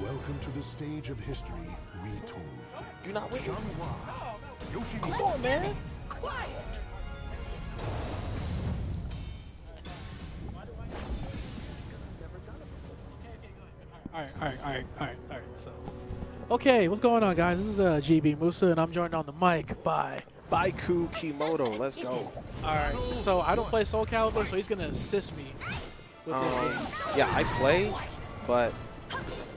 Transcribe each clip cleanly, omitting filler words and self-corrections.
Welcome to the stage of history retold. You're not with me. Come on, man. Quiet. All right. So, okay, what's going on, guys? This is GB Musa, and I'm joined on the mic by Baiku Kimoto. Let's go. All right. So I don't play Soulcalibur, so he's gonna assist me with this game. Yeah, I play, but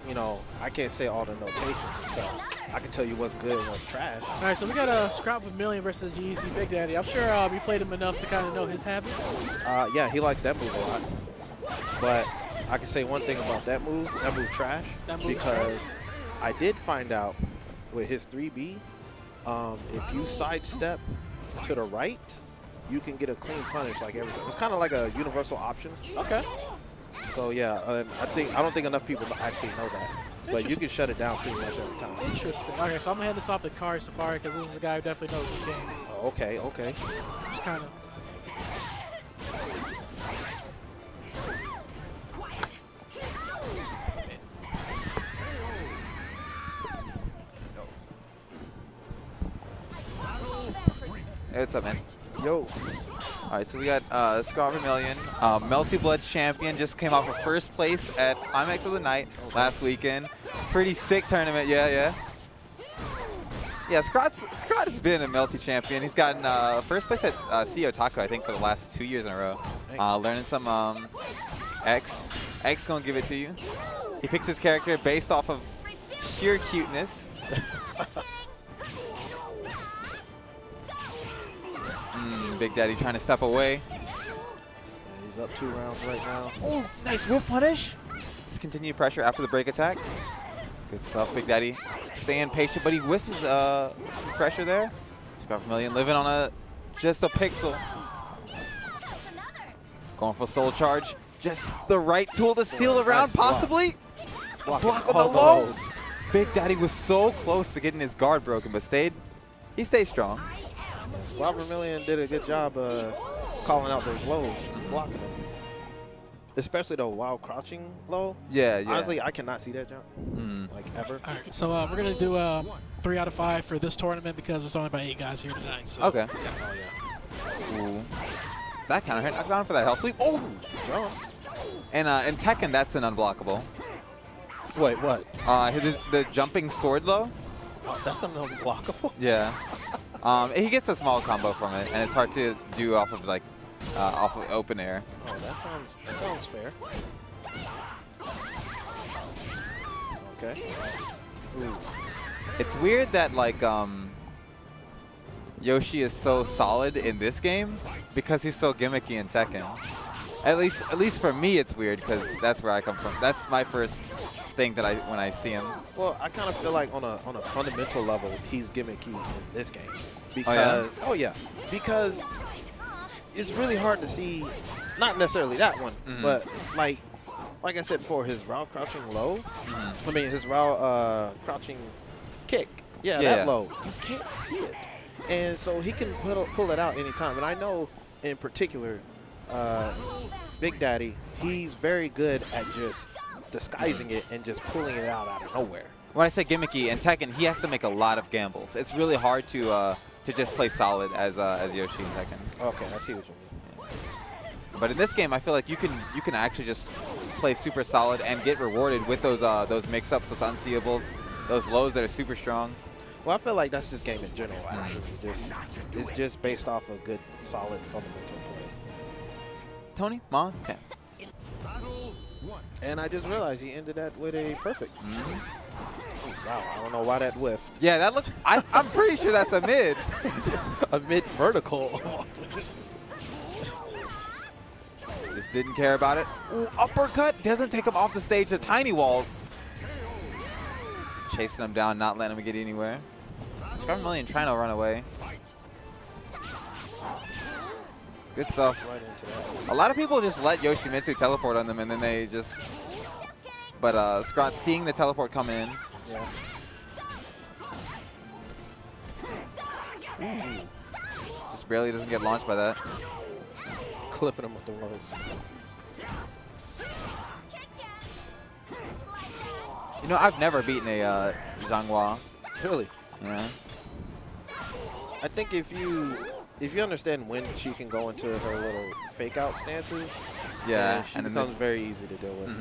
you know, I can't say all the notations and stuff. I can tell you what's good and what's trash. All right, so we got a Scrap Vermilion versus GEC Big Daddy. I'm sure you played him enough to kind of know his habits. Yeah, he likes that move a lot. But I can say one thing about that move trash, because I did find out with his 3B, if you sidestep to the right, you can get a clean punish like everything. It's kind of like a universal option. Okay. So yeah, I don't think enough people actually know that. But you can shut it down pretty much every time. Interesting. Okay, so I'm gonna hand this off to Kari Safari because this is a guy who definitely knows this game. Oh, okay, okay. Just kind of. Hey, what's up, man? Yo. All right, so we got Scar Vermilion, Melty Blood champion, just came off of first place at Climax of the Night last weekend. Pretty sick tournament, yeah. Yeah, Scrat's been a Melty champion. He's gotten first place at CEO Taco, I think, for the last 2 years in a row. Learning some X. X gonna give it to you. He picks his character based off of sheer cuteness. Big Daddy trying to step away. Yeah, he's up 2 rounds right now. Oh, nice whiff punish. Just continue pressure after the break attack. Good stuff, Big Daddy. Staying patient, but he whistles pressure there. Scar Vermilion living on just a pixel. Going for soul charge. Just the right tool to steal the round, possibly. Block on the low. Big Daddy was so close to getting his guard broken, but he stayed strong. Squad Vermilion did a good job calling out those lows and blocking them. Especially the wild crouching low. Yeah. Honestly, I cannot see that jump, like ever. All right, so we're going to do 3 out of 5 for this tournament because there's only about 8 guys here tonight. So. Okay. Oh, yeah. Ooh. Is that counter hit? Knocked down for that hell sweep. Oh! And in Tekken, that's an unblockable. Wait, what? The jumping sword low. Oh, that's an unblockable? Yeah. He gets a small combo from it, and it's hard to do off of open air. Oh, that sounds fair. Okay. Ooh. It's weird that Yoshi is so solid in this game because he's so gimmicky in Tekken. At least for me, it's weird because that's where I come from. That's my first thing that when I see him. Well, I kind of feel like on a fundamental level, he's gimmicky in this game. Because, because it's really hard to see, not necessarily that one, but like I said before, his raw crouching low, I mean his raw crouching kick, that low, you can't see it. And so he can pull it out anytime. And I know in particular, Big Daddy, he's very good at just disguising it and just pulling it out of nowhere. When I say gimmicky in Tekken, he has to make a lot of gambles. It's really hard to just play solid as Yoshi in Tekken. Okay, I see what you mean. Yeah. But in this game, I feel like you can actually just play super solid and get rewarded with those mix-ups, those unseeables, those lows that are super strong. Well, I feel like that's this game in general, actually. It's just based off a good, solid, fundamental play. Tony, Mon, 10. And I just realized he ended that with a perfect. Oh, wow, I don't know why that whiffed. Yeah, that looked. I'm pretty sure that's a mid. A mid vertical. Just didn't care about it. Ooh, uppercut doesn't take him off the stage. The tiny wall. Chasing him down, not letting him get anywhere. Scar Vermilion trying to run away. Good stuff. Right into that. A lot of people just let Yoshimitsu teleport on them, and then they just. But Scott seeing the teleport come in. Yeah. Just barely doesn't get launched by that. Clipping him with the lows. You know, I've never beaten a Zhanghua. Really? Yeah. I think if you understand when she can go into her little fake out stances, Yeah, she becomes very easy to deal with.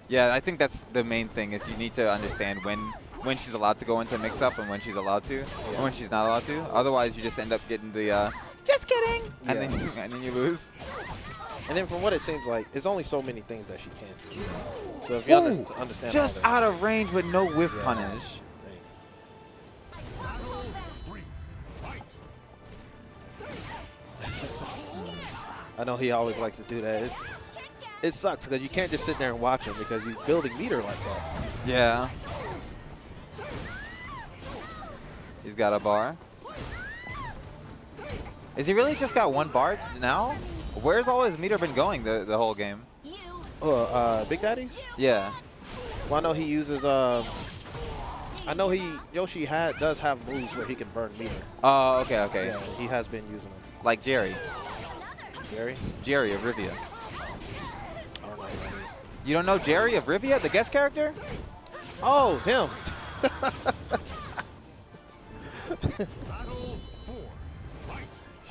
Yeah, I think that's the main thing is you need to understand when she's allowed to go into mix up and when she's allowed to, and when she's not allowed to. Otherwise, you just end up getting the just kidding, and then you lose. And then from what it seems like, there's only so many things that she can do. So if you understand just all out of range with no whiff Yeah. punish. I know he always likes to do that. It sucks because you can't just sit there and watch him because he's building meter like that. Yeah. He's got a bar. Is he really just got one bar now? Where's all his meter been going the whole game? Big Daddy's? Yeah. Well, I know he uses. I know Yoshi does have moves where he can burn meter. Oh, okay, okay. Yeah, he has been using them. Like Jerry. Jerry of Rivia. I don't know who that is. You don't know Jerry of Rivia, the guest character? Oh, him.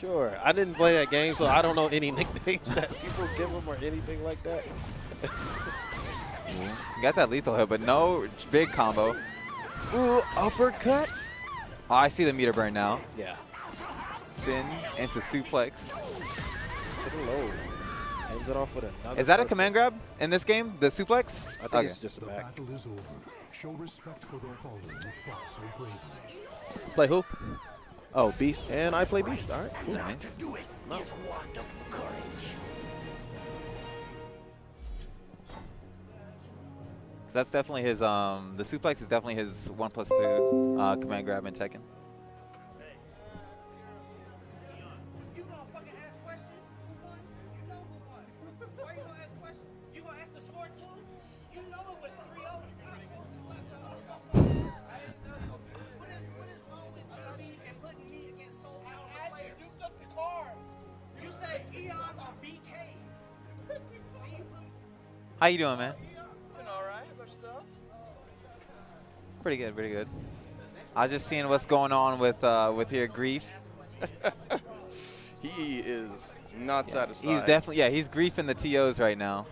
Sure. I didn't play that game, so I don't know any nicknames that people give him or anything like that. You got that lethal hit, but no big combo. Ooh, uppercut. Oh, I see the meter burn now. Yeah. Spin into suplex. To the low. Ends it off with another. Is that a command grab in this game? The suplex? I think it's just a The back. battle is over. Show respect for their fallen who fought so bravely. Play who? Oh, Beast. And I play Beast. All right. Cool. Nice. No. That's definitely his, the suplex is definitely his 1+2 command grab in Tekken. You gonna fucking ask questions? Who won? You know who won. Why you gonna ask questions? You gonna ask the score too? You know it was 3-0. How close is left to What is wrong with Johnny and putting me against Soulcalibur players? You flipped the card. You say Eon or BK. How you doing, man? Doing all right. About yourself? Pretty good, pretty good. I was just seeing what's going on with your grief. He is not satisfied. He's definitely, yeah, he's griefing the TOs right now.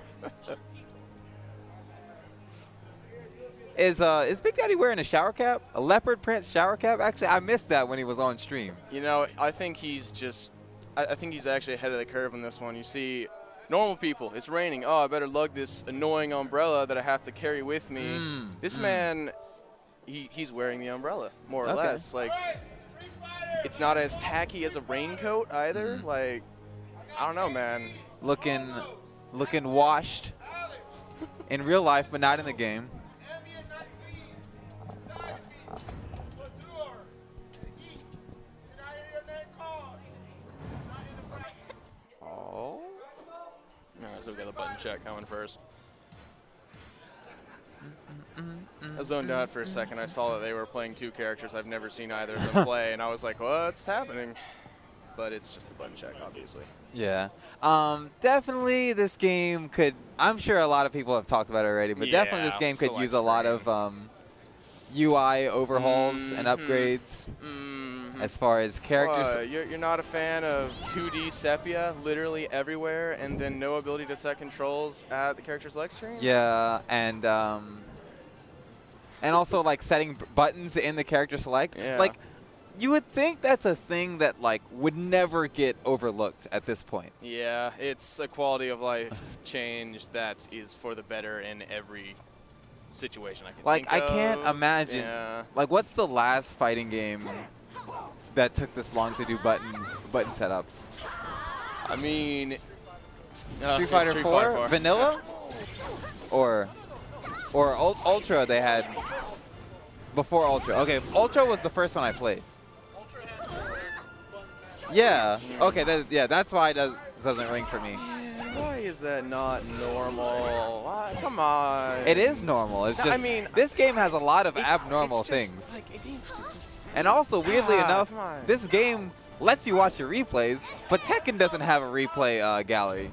Is Big Daddy wearing a shower cap? A leopard print shower cap? Actually, I missed that when he was on stream. You know, I think he's just, I think he's actually ahead of the curve on this one. You see, normal people, it's raining. Oh, I better lug this annoying umbrella that I have to carry with me. This man, he's wearing the umbrella, more or less. Like, it's not as tacky as a raincoat either. Like, I don't know, man. Looking washed in real life, but not in the game. Oh. All right, so we got the button check coming first. I zoned out for a second. I saw that they were playing two characters. I've never seen either of them play, and I was like, what's happening? But it's just the button check, obviously. Yeah. Definitely this game could, I'm sure a lot of people have talked about it already, but definitely this game could use a lot of UI overhauls and upgrades as far as characters. You're not a fan of 2D sepia literally everywhere and then no ability to set controls at the character select screen? Yeah, and also like setting buttons in the character select. Yeah. Like, you would think that's a thing that like would never get overlooked at this point. Yeah, it's a quality of life change that is for the better in every situation I can think I of. can't imagine. Yeah. Like, what's the last fighting game that took this long to do button setups? I mean, Street Fighter 4? Vanilla? Or Ultra they had before Ultra. Okay, Ultra was the first one I played. Yeah. Okay. Yeah. That's why it doesn't ring for me. Why is that not normal? Why? Come on. It is normal. It's just. I mean, this game has a lot of abnormal it's just, things. Like, it needs to just. And also, weirdly enough, come on. this game lets you watch your replays, but Tekken doesn't have a replay gallery.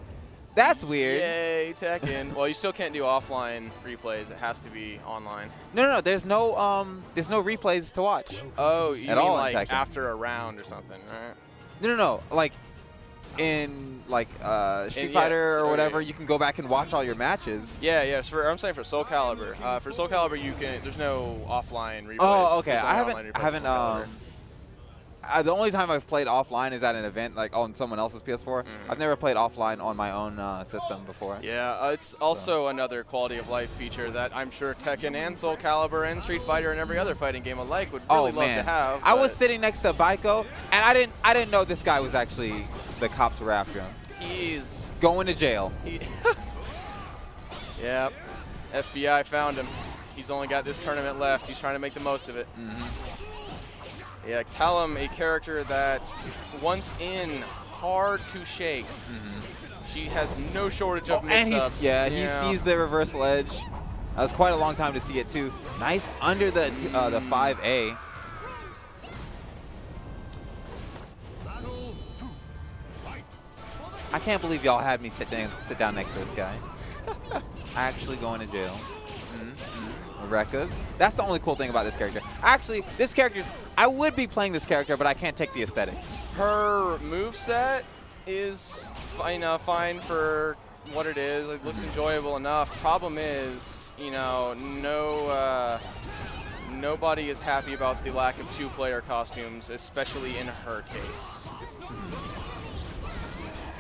That's weird. Yay, Tekken. Well, you still can't do offline replays. It has to be online. No. There's no replays to watch. Oh, you At mean all in like Tekken. after a round or something, right? No. Like in like Street yeah, Fighter so, or whatever, okay. you can go back and watch all your matches. Yeah. I'm saying for Soulcalibur. For Soulcalibur, you can. There's no offline replays. Oh, okay. There's I only online replays for haven't. Soulcalibur. The only time I've played offline is at an event, like on someone else's PS4. I've never played offline on my own system before. Yeah, it's also another quality of life feature that I'm sure Tekken and Soulcalibur and Street Fighter and every other fighting game alike would really love to have. I was sitting next to Baiko, and I didn't know this guy was actually the cops were after him. He's Going to jail. Yeah, FBI found him. He's only got this tournament left. He's trying to make the most of it. Yeah, Talum, a character that's once in, hard to shake. She has no shortage of mix-ups. And he sees the reversal edge. That was quite a long time to see it too. Nice under the 5A. I can't believe y'all had me sit down next to this guy. Actually going to jail. Rekkas. That's the only cool thing about this character. Actually, this character's, I would be playing this character, but I can't take the aesthetic. Her moveset is fine for what it is. It looks enjoyable enough. Problem is, nobody is happy about the lack of two-player costumes, especially in her case.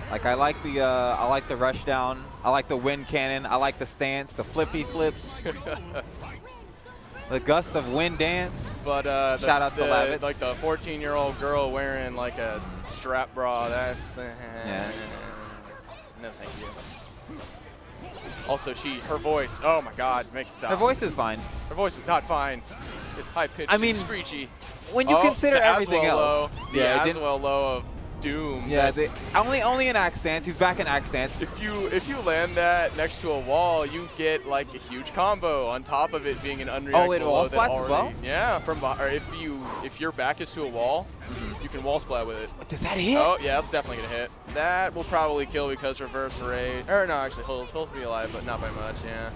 Like I like the rush down. I like the wind cannon. I like the stance, the flippy flips. The gust of wind dance. But shout out to Lavitz. Like the 14-year-old girl wearing like a strap bra. That's yeah. No, thank you. Also, her voice. Oh my God, make it stop. Her voice is fine. Her voice is not fine. It's high pitched. I mean, and screechy. When you consider the everything Aswell else, low, the Aswell low of doom. Yeah, only in axe stance. He's back in axe stance. If you land that next to a wall, you get like a huge combo on top of it being an unreactable. Oh, it wall splats as well? Yeah, or if your back is to a wall, you can wall splat with it. Does that hit? Oh yeah, that's definitely gonna hit. That will probably kill because reverse rate. Or no, actually, he'll be alive, but not by much. Yeah.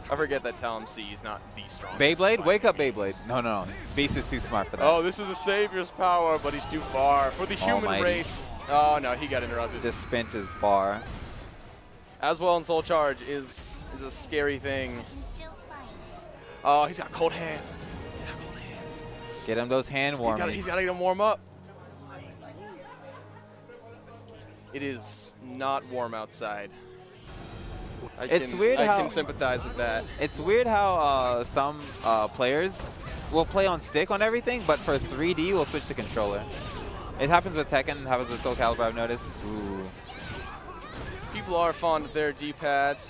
I forget that Talum C is not the strongest. Beyblade? Wake up, Beyblade. No. Beast is too smart for that. Oh, this is a savior's power, but he's too far. For the human Almighty. Race. Oh, no, he got interrupted. Just spent his bar. Aswell in Soul Charge is a scary thing. Oh, he's got cold hands. He's got cold hands. Get him those hand warmers. He's got to get him warm up. It is not warm outside. I can sympathize with that. It's weird how some players will play on stick on everything, but for 3D, we'll switch to controller. It happens with Tekken, it happens with Soulcalibur, I've noticed. Ooh. People are fond of their D-pads,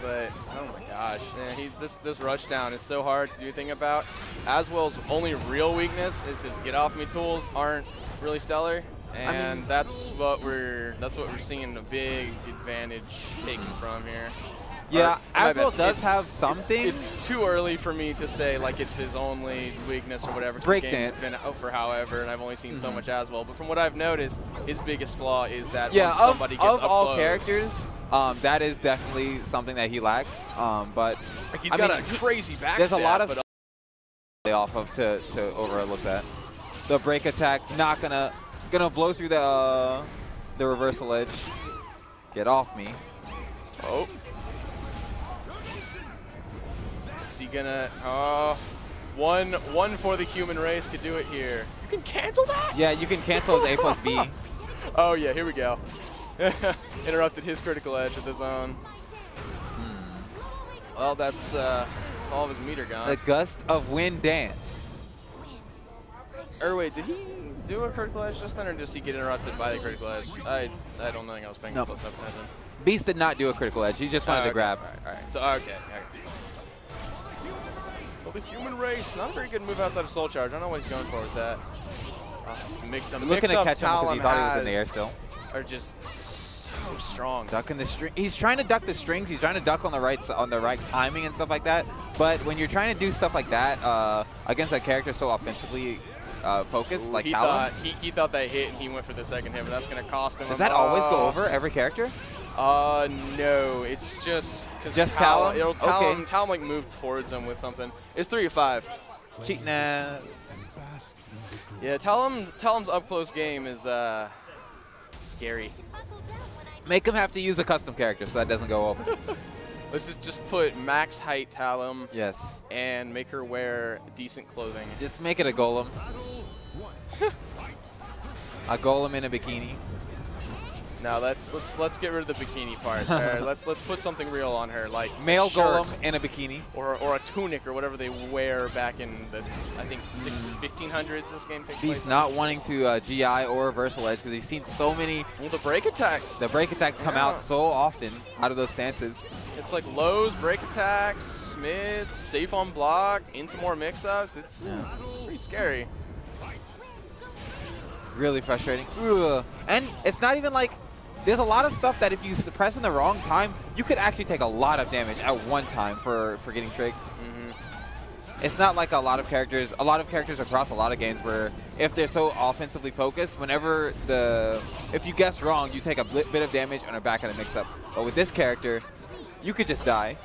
but oh my gosh, man, this rush down is so hard to do anything about. Aswell's only real weakness is his get off me tools aren't really stellar. And that's what we're seeing a big advantage taken from here. Yeah, Aswell does have something. It's too early for me to say like it's his only weakness or whatever. Breakdance. Been out for however, and I've only seen so much Aswell. But from what I've noticed, his biggest flaw is that once somebody gets up all close, characters, that is definitely something that he lacks. But like he's got a crazy backstab. There's a lot of off of to overlook that. The break attack not gonna blow through the reversal edge. Get off me. Oh. Is he gonna? One for the human race could do it here. You can cancel that? Yeah, you can cancel his A plus B. Oh yeah, here we go. Interrupted his critical edge with his own. Well, that's all of his meter gone. The gust of wind dance. Or wait, did he do a critical edge just then, or does he get interrupted by the critical edge? I don't think I was paying close up attention. Beast did not do a critical edge. He just wanted to grab. All right. So okay. Well, the human race, not a very good move outside of Soul Charge. I don't know what he's going for with that. Looking to catch him because he thought he was in the air still. Are just so strong. Ducking the string. He's trying to duck the strings. He's trying to duck on the right timing and stuff like that. But when you're trying to do stuff like that against a character so offensively focused like Talum, he thought that hit and he went for the second hit, but that's going to cost him. Does that always go over every character? No, it's just because Talon? It'll Okay. Talon like move towards him with something. It's 3 or 5. Cheating ass. Yeah, Talon's up close game is scary. Make him have to use a custom character so that doesn't go over. Let's just put max height Talon Yes. and make her wear decent clothing. Just make it a golem. A golem in a bikini. Now let's get rid of the bikini part. let's put something real on her, like Male shirt golem in a bikini. or a tunic or whatever they wear back in the I think 1500s. This game takes He's place. not wanting to GI or reversal edge because he's seen so many. Well, the break attacks. The break attacks come out so often out of those stances. It's like lows, break attacks, mids, safe on block, into more mix-ups. It's pretty scary. Really frustrating. Ugh. And it's not even like, there's a lot of stuff that if you suppress in the wrong time, you could actually take a lot of damage at one time for getting tricked. It's not like a lot of characters across a lot of games where if they're so offensively focused, if you guess wrong, you take a bit of damage and are back at a mix-up. But with this character, you could just die.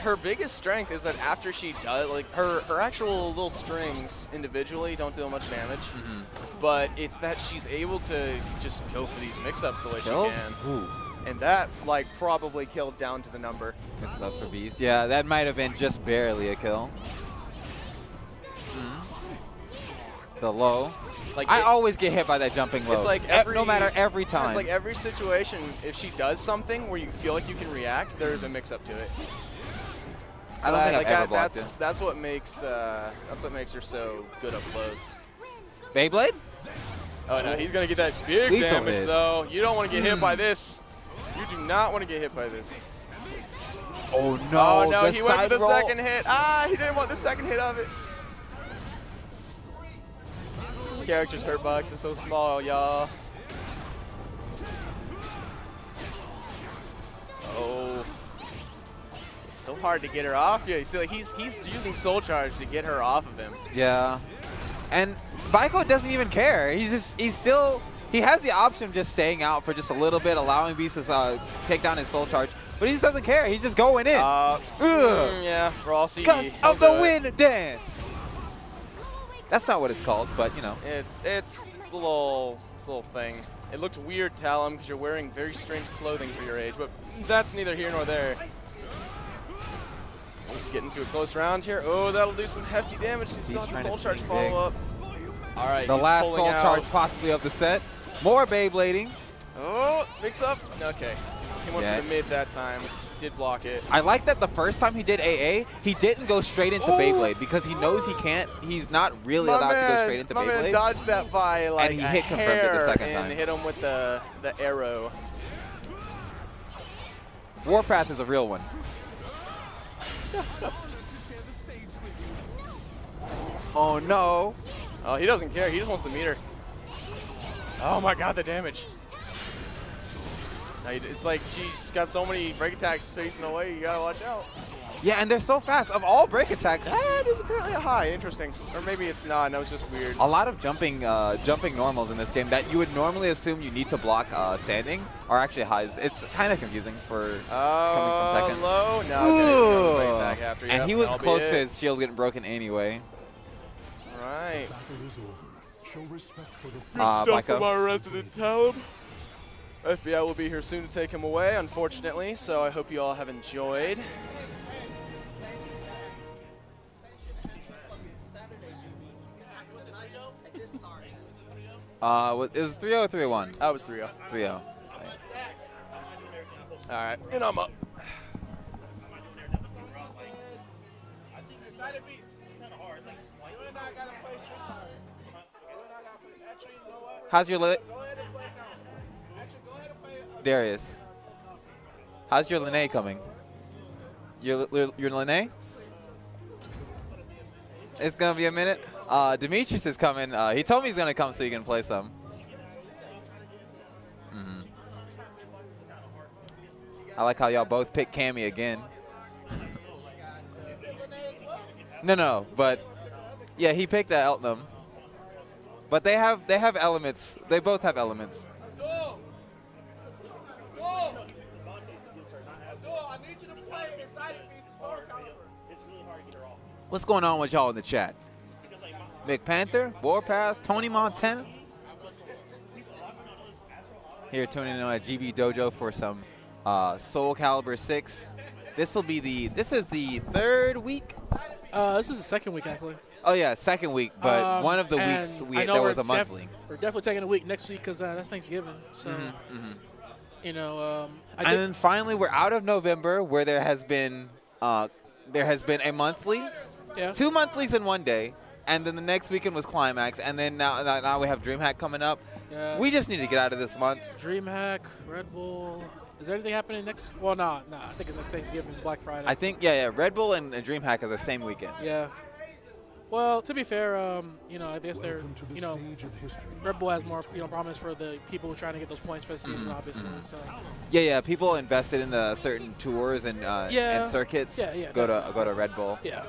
Her biggest strength is that after she does, her actual little strings individually don't deal much damage, but it's that she's able to just go for these mix-ups the way Kills? she can. Ooh. And that, probably killed down to the number. Good stuff for Beast. Yeah, that might have been just barely a kill. The low. I always get hit by that jumping low. It's like no matter every time. It's like every situation, if she does something where you feel like you can react, there's a mix-up to it. So I don't think I've ever blocked it. that's what makes her so good up close. Beyblade? Oh no, he's gonna get that big Lethal damage hit. though. You don't want to get hit by this. You do not want to get hit by this. Oh no! Oh no, the he went for the side roll. second hit. Ah, he didn't want the second hit of it. This character's hurt box is so small, y'all. Oh. It's so hard to get her off. Yeah, you see, he's using Soul Charge to get her off of him. Yeah, and Baiko doesn't even care. He has the option of just staying out for just a little bit, allowing Beast to take down his Soul Charge, but he just doesn't care. He's just going in. Yeah, Brawl CD. Gust of the Wind dance. That's not what it's called, but you know. It's a little thing. It looked weird, Talon, because you're wearing very strange clothing for your age, but that's neither here nor there. Getting to a close round here. Oh, that'll do some hefty damage because he's the Soul Charge follow-up. All right, the last Soul Charge possibly of the set. More Beyblading. Oh, mix up. Okay. He went for the mid that time. Did block it. I like that the first time he did AA, he didn't go straight into Beyblade because he knows he can't. He's not really allowed to go straight into Beyblade. My man dodged that by like and he hit confirmed it the second time. And hit him with the arrow. Warpath is a real one. Oh no. Oh, he doesn't care. He just wants the meter. Oh my god, the damage. It's like she's got so many break attacks facing away, you gotta watch out. Yeah, and they're so fast. Of all break attacks. That is apparently a high. Interesting. Or maybe it's not. No, it's just weird. A lot of jumping normals in this game that you would normally assume you need to block standing are actually highs. It's kind of confusing for coming from Tekken. Low? No, break attack after. And he was close to his shield getting broken anyway. Right. Show respect for the Good stuff from our resident Talon. FBI will be here soon to take him away, unfortunately, so I hope you all have enjoyed. It was 3-0 or 3-1? That was 3-0. 3-0. All right, and I'm up. How's your Darius? How's your Lene coming? Your Lene? It's gonna be a minute. Demetrius is coming. He told me he's gonna come so you can play some. I like how y'all both pick Cammy again. No, but yeah, he picked Eltnum. But they have elements. They both have elements. need you to play Exciting Beats Soulcalibur. What's going on with y'all in the chat? Big Panther, Warpath, Tony Montana. Here tuning in at GB Dojo for some Soulcalibur 6. This is the 3rd week. This is the 2nd week actually. Oh yeah, 2nd week, but one of the weeks there was a monthly. We're definitely taking a week next week because that's Thanksgiving. So, you know, and then finally we're out of November, where there has been a monthly, 2 monthlies in one day, and then the next weekend was Climax, and then now we have DreamHack coming up. Yeah. We just need to get out of this month. DreamHack, Red Bull. Is there anything happening next? Well, nah. I think it's next Thanksgiving, Black Friday. I think Red Bull and DreamHack is the same weekend. Yeah. Well, to be fair, you know, I guess they're, Welcome to the you know, stage of history. Red Bull has more, you know, promise for the people who are trying to get those points for the season, obviously. So. Yeah. People invested in the certain tours and circuits. Go to Red Bull. Yeah.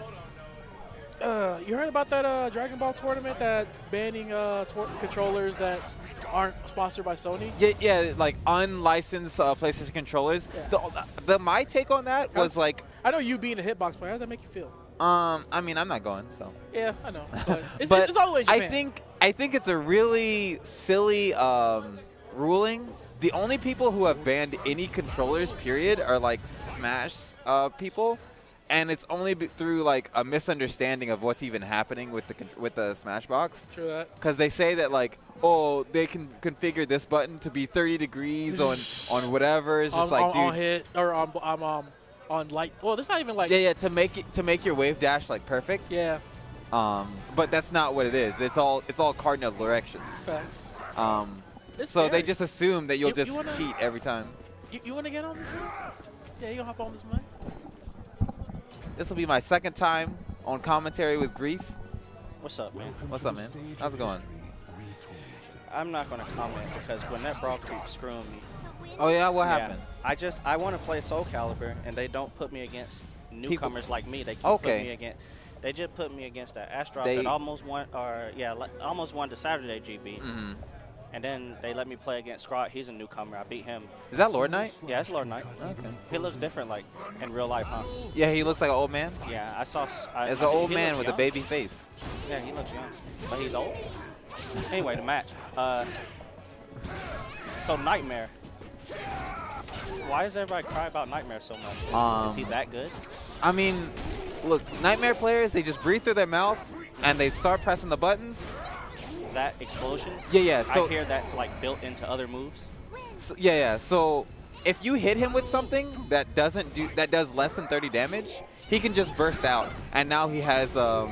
You heard about that Dragon Ball tournament that's banning controllers that aren't sponsored by Sony? Yeah, like unlicensed PlayStation controllers. Yeah. My take on that was like, I know you being a hitbox player. How does that make you feel? I mean, I'm not going, so. Yeah, I know. But it's all the way in Japan. I think it's a really silly ruling. The only people who have banned any controllers, period, are like Smash people, and it's only through like a misunderstanding of what's even happening with the Smash box. True that. Because they say that like, oh, they can configure this button to be 30 degrees on whatever. It's just like, dude. On hit or on light. Well, there's not even like. Yeah, to make your wave dash like perfect. Yeah. But that's not what it is. It's all cardinal directions. Facts. So they just assume that you'll just wanna, cheat every time. You want to get on this one? Yeah, you gonna hop on this one? This will be my 2nd time on commentary with Grief. What's up, man? What's up, man? How's it going? I'm not going to comment because Gwinnett Brawl keeps screwing me. Oh yeah, what happened? I want to play Soulcalibur, and they don't put me against newcomers like me. They keep putting me against. They just put me against that Astronaut that almost won, almost won the Saturday GB. And then they let me play against Scrot. He's a newcomer. I beat him. Is that Lord Knight? Yeah, it's Lord Knight. Okay. He looks different, like in real life, huh? Yeah, he looks like an old man. Yeah, I saw. As an old man with a baby face. Yeah, he looks young, but he's old. Anyway, the match. So Nightmare. Why does everybody cry about Nightmare so much? Is he that good? I mean, look, Nightmare players, they just breathe through their mouth and they start pressing the buttons. That explosion? Yeah. So I hear that's like built into other moves. So, yeah. So if you hit him with something that does less than 30 damage, he can just burst out. And now he has now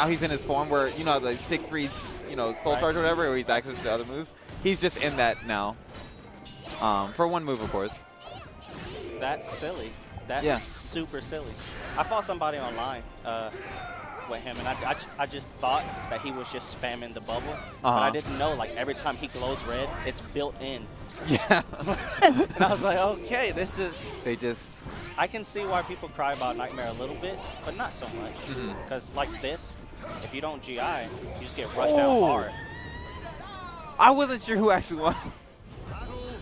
he's in his form where, you know, the Siegfried's, you know, Soul Charge or whatever, where he's access to other moves. He's just in that now. For one move, of course. That's silly. That's super silly. I fought somebody online with him, and I just thought that he was just spamming the bubble, but I didn't know, like, every time he glows red, it's built in. Yeah. And I was like, okay, this is... They just... I can see why people cry about Nightmare a little bit, but not so much. Because like this, if you don't GI, you just get rushed down hard. I wasn't sure who actually won.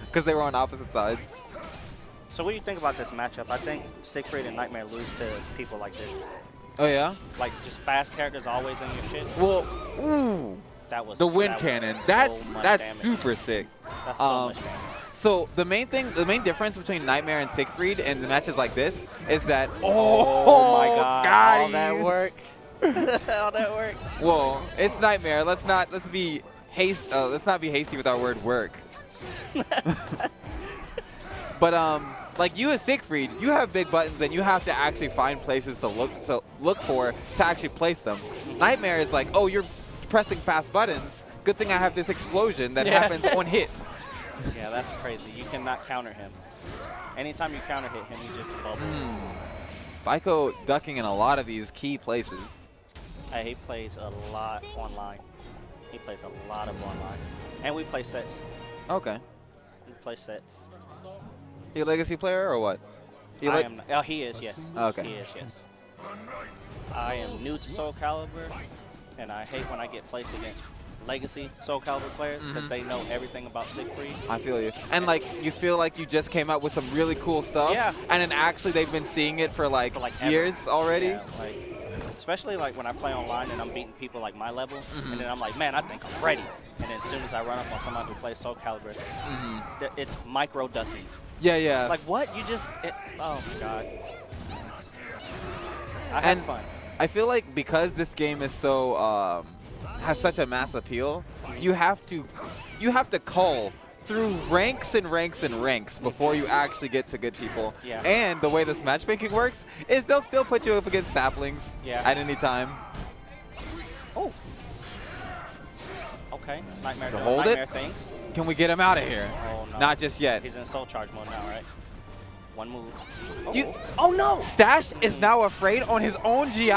Because they were on opposite sides. So what do you think about this matchup? I think Siegfried and Nightmare lose to people like this. Oh, yeah? Like, just fast characters always in your shit. Well, ooh. That was the wind cannon. That's super sick. That's so much damage. So the main difference between Nightmare and Siegfried in the matches like this is that oh my God, all that work. All that work. Well, it's Nightmare. Let's not be hasty with our word work. But like you as Siegfried, you have big buttons and you have to actually find places to look for to actually place them. Nightmare is like, oh, you're pressing fast buttons. Good thing I have this explosion that happens on hit. Yeah, that's crazy. You cannot counter him. Anytime you counter hit him, he just bubbles. Baiko ducking in a lot of these key places. Hey, he plays a lot online. He plays a lot of online. And we play sets. Okay. We play sets. He a legacy player or what? He is, yes. Okay. He is, yes. I am new to Soulcalibur, and I hate when I get placed against legacy Soulcalibur players because they know everything about Siegfried. I feel you. And like, you feel like you just came out with some really cool stuff. Yeah. And then actually they've been seeing it for like ever. years already. Yeah, like, especially like when I play online and I'm beating people like my level, and then I'm like, man, I think I'm ready. And then as soon as I run up on somebody who plays Soulcalibur, it's micro ducking. Yeah, yeah. Like what? You just? Oh my god. I had fun. I feel like because this game is so has such a mass appeal, you have to cull through ranks and ranks and ranks before you actually get to good people. Yeah. And the way this matchmaking works is they'll still put you up against saplings at any time. Oh. Okay. Nightmare To doing hold nightmare it? things. Can we get him out of here? Oh no. Not just yet. He's in soul charge mode now, right? One move. Oh, You- oh no! Stash is now afraid on his own GI.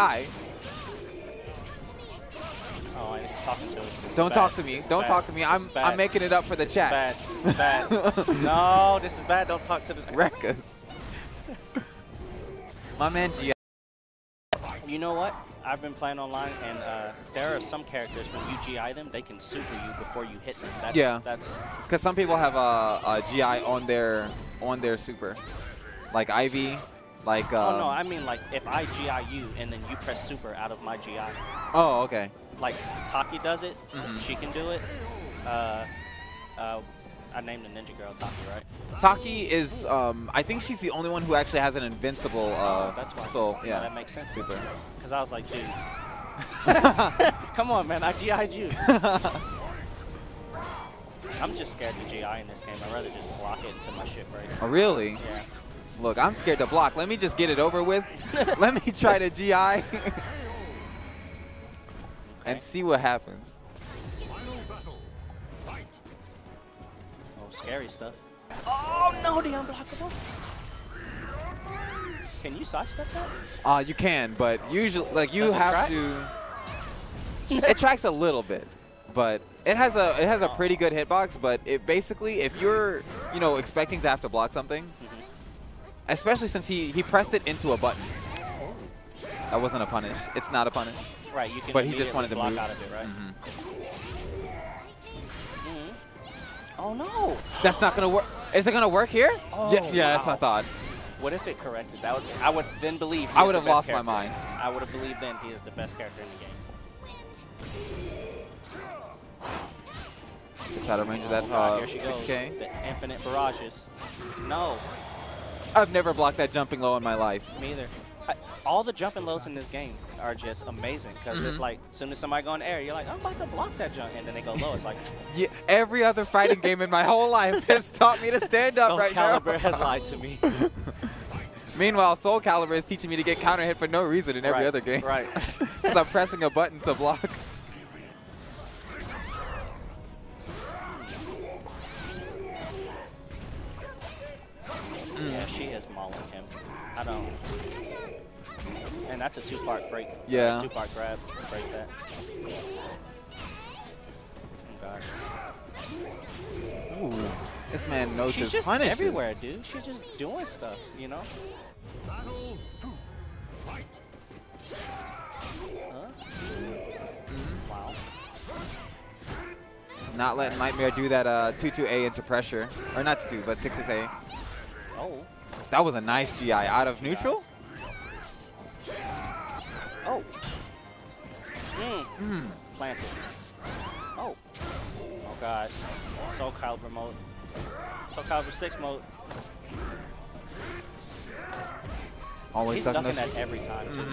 Oh, and he's talking to us. This is Don't bad. talk to me. This is Don't bad. talk to me. This is bad. I'm making it up for the This chat. is bad. This is bad. No, this is bad. Don't talk to the. Wreck us. My man GI. You know what? I've been playing online, and there are some characters when you GI them, they can super you before you hit them. That's, Yeah. That's. Because some people have a GI on their super, like Ivy, like. Oh no, I mean like if I GI you and then you press super out of my GI. Oh, okay. Like Taki does it, she can do it. I named the ninja girl Taki, right? Taki is, I think she's the only one who actually has an invincible. That's why. So yeah, that makes sense. super. Because I was like, dude, come on, man, I GI'd you. I'm just scared to GI in this game. I'd rather just block it until my shit breaks. Oh, really? Yeah. Look, I'm scared to block. Let me just get it over with. Let me try to GI and see what happens. Oh, scary stuff. Oh no, the unblockable. Can you sidestep that? You can, but usually, like you Does it have track? to. It tracks a little bit, but it has a pretty good hitbox. But it basically, if you're expecting to have to block something, especially since he pressed it into a button. That wasn't a punish. It's not a punish. Right, you can. But he just wanted to block move. out of it, right? Oh no! That's not gonna work. Is it gonna work here? Oh, yeah, that's wow. what I thought. What if it corrected? I would then believe. I would have lost my mind. I would have believed then he is the best character in the game. Just out of range of that God, here she goes. 6K. The infinite barrages. No, I've never blocked that jumping low in my life. me either. All the jumping lows in this game are just amazing because it's like as soon as somebody go in the air, you're like, I'm about to block that jump, and then they go low. It's like Yeah, every other fighting game in my whole life has taught me to stand up right now. Soulcalibur has lied to me. Meanwhile, Soulcalibur is teaching me to get counter hit for no reason in every Right, other game. right. Because I'm pressing a button to block. Yeah, she is mauling him. I don't. And that's a two-part break. Yeah. Two-part grab. Break that. Oh gosh. Ooh, this man knows She's his just punishes. everywhere, dude. She's just doing stuff, you know? Huh? Wow. Not letting Nightmare do that 2-2A into pressure. Or not 2-2, but 6-6A. Oh. That was a nice GI out of neutral. Oh. Planted. Oh. Oh god. Soulcalibur mode. Soulcalibur 6 mode. Always He's ducking ducking those. that every time, too.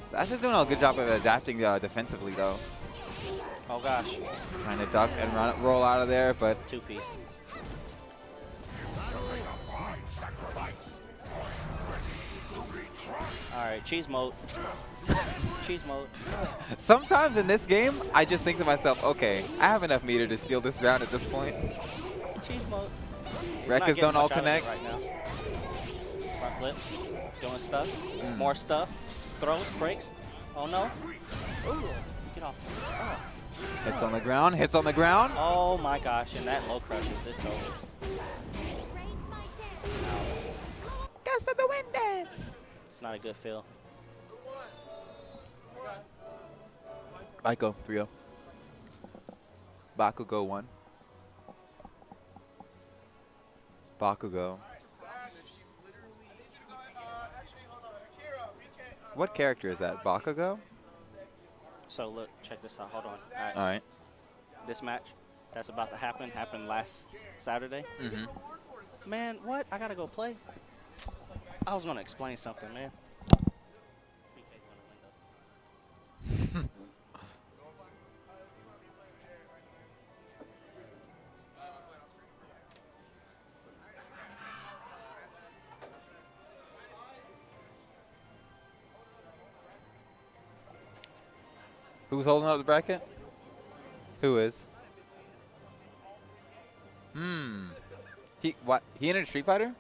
Sash is doing a good job of adapting defensively, though. Oh gosh. Trying to duck and roll out of there, but Two-piece. Alright, cheese mode. Cheese mode. sometimes in this game, I just think to myself, okay, I have enough meter to steal this round at this point. Cheese mode. Records don't all connect. Right now. Front flip. Doing stuff. More stuff. Throws, breaks. Oh no. Ooh. Get off. Oh. Hits on the ground, hits on the ground. Oh my gosh, and that low crushes. It's over. Gust of the wind dance. It's not a good feel. Baiko 3-0. Bakugo 1. Bakugo. What character is that? Bakugo? So look, check this out. Hold on. All right. This match that's about to happen happened last Saturday. Mm-hmm. Man, what? I gotta go play. I was gonna explain something, man. Who's holding up the bracket? Who is? He entered Street Fighter?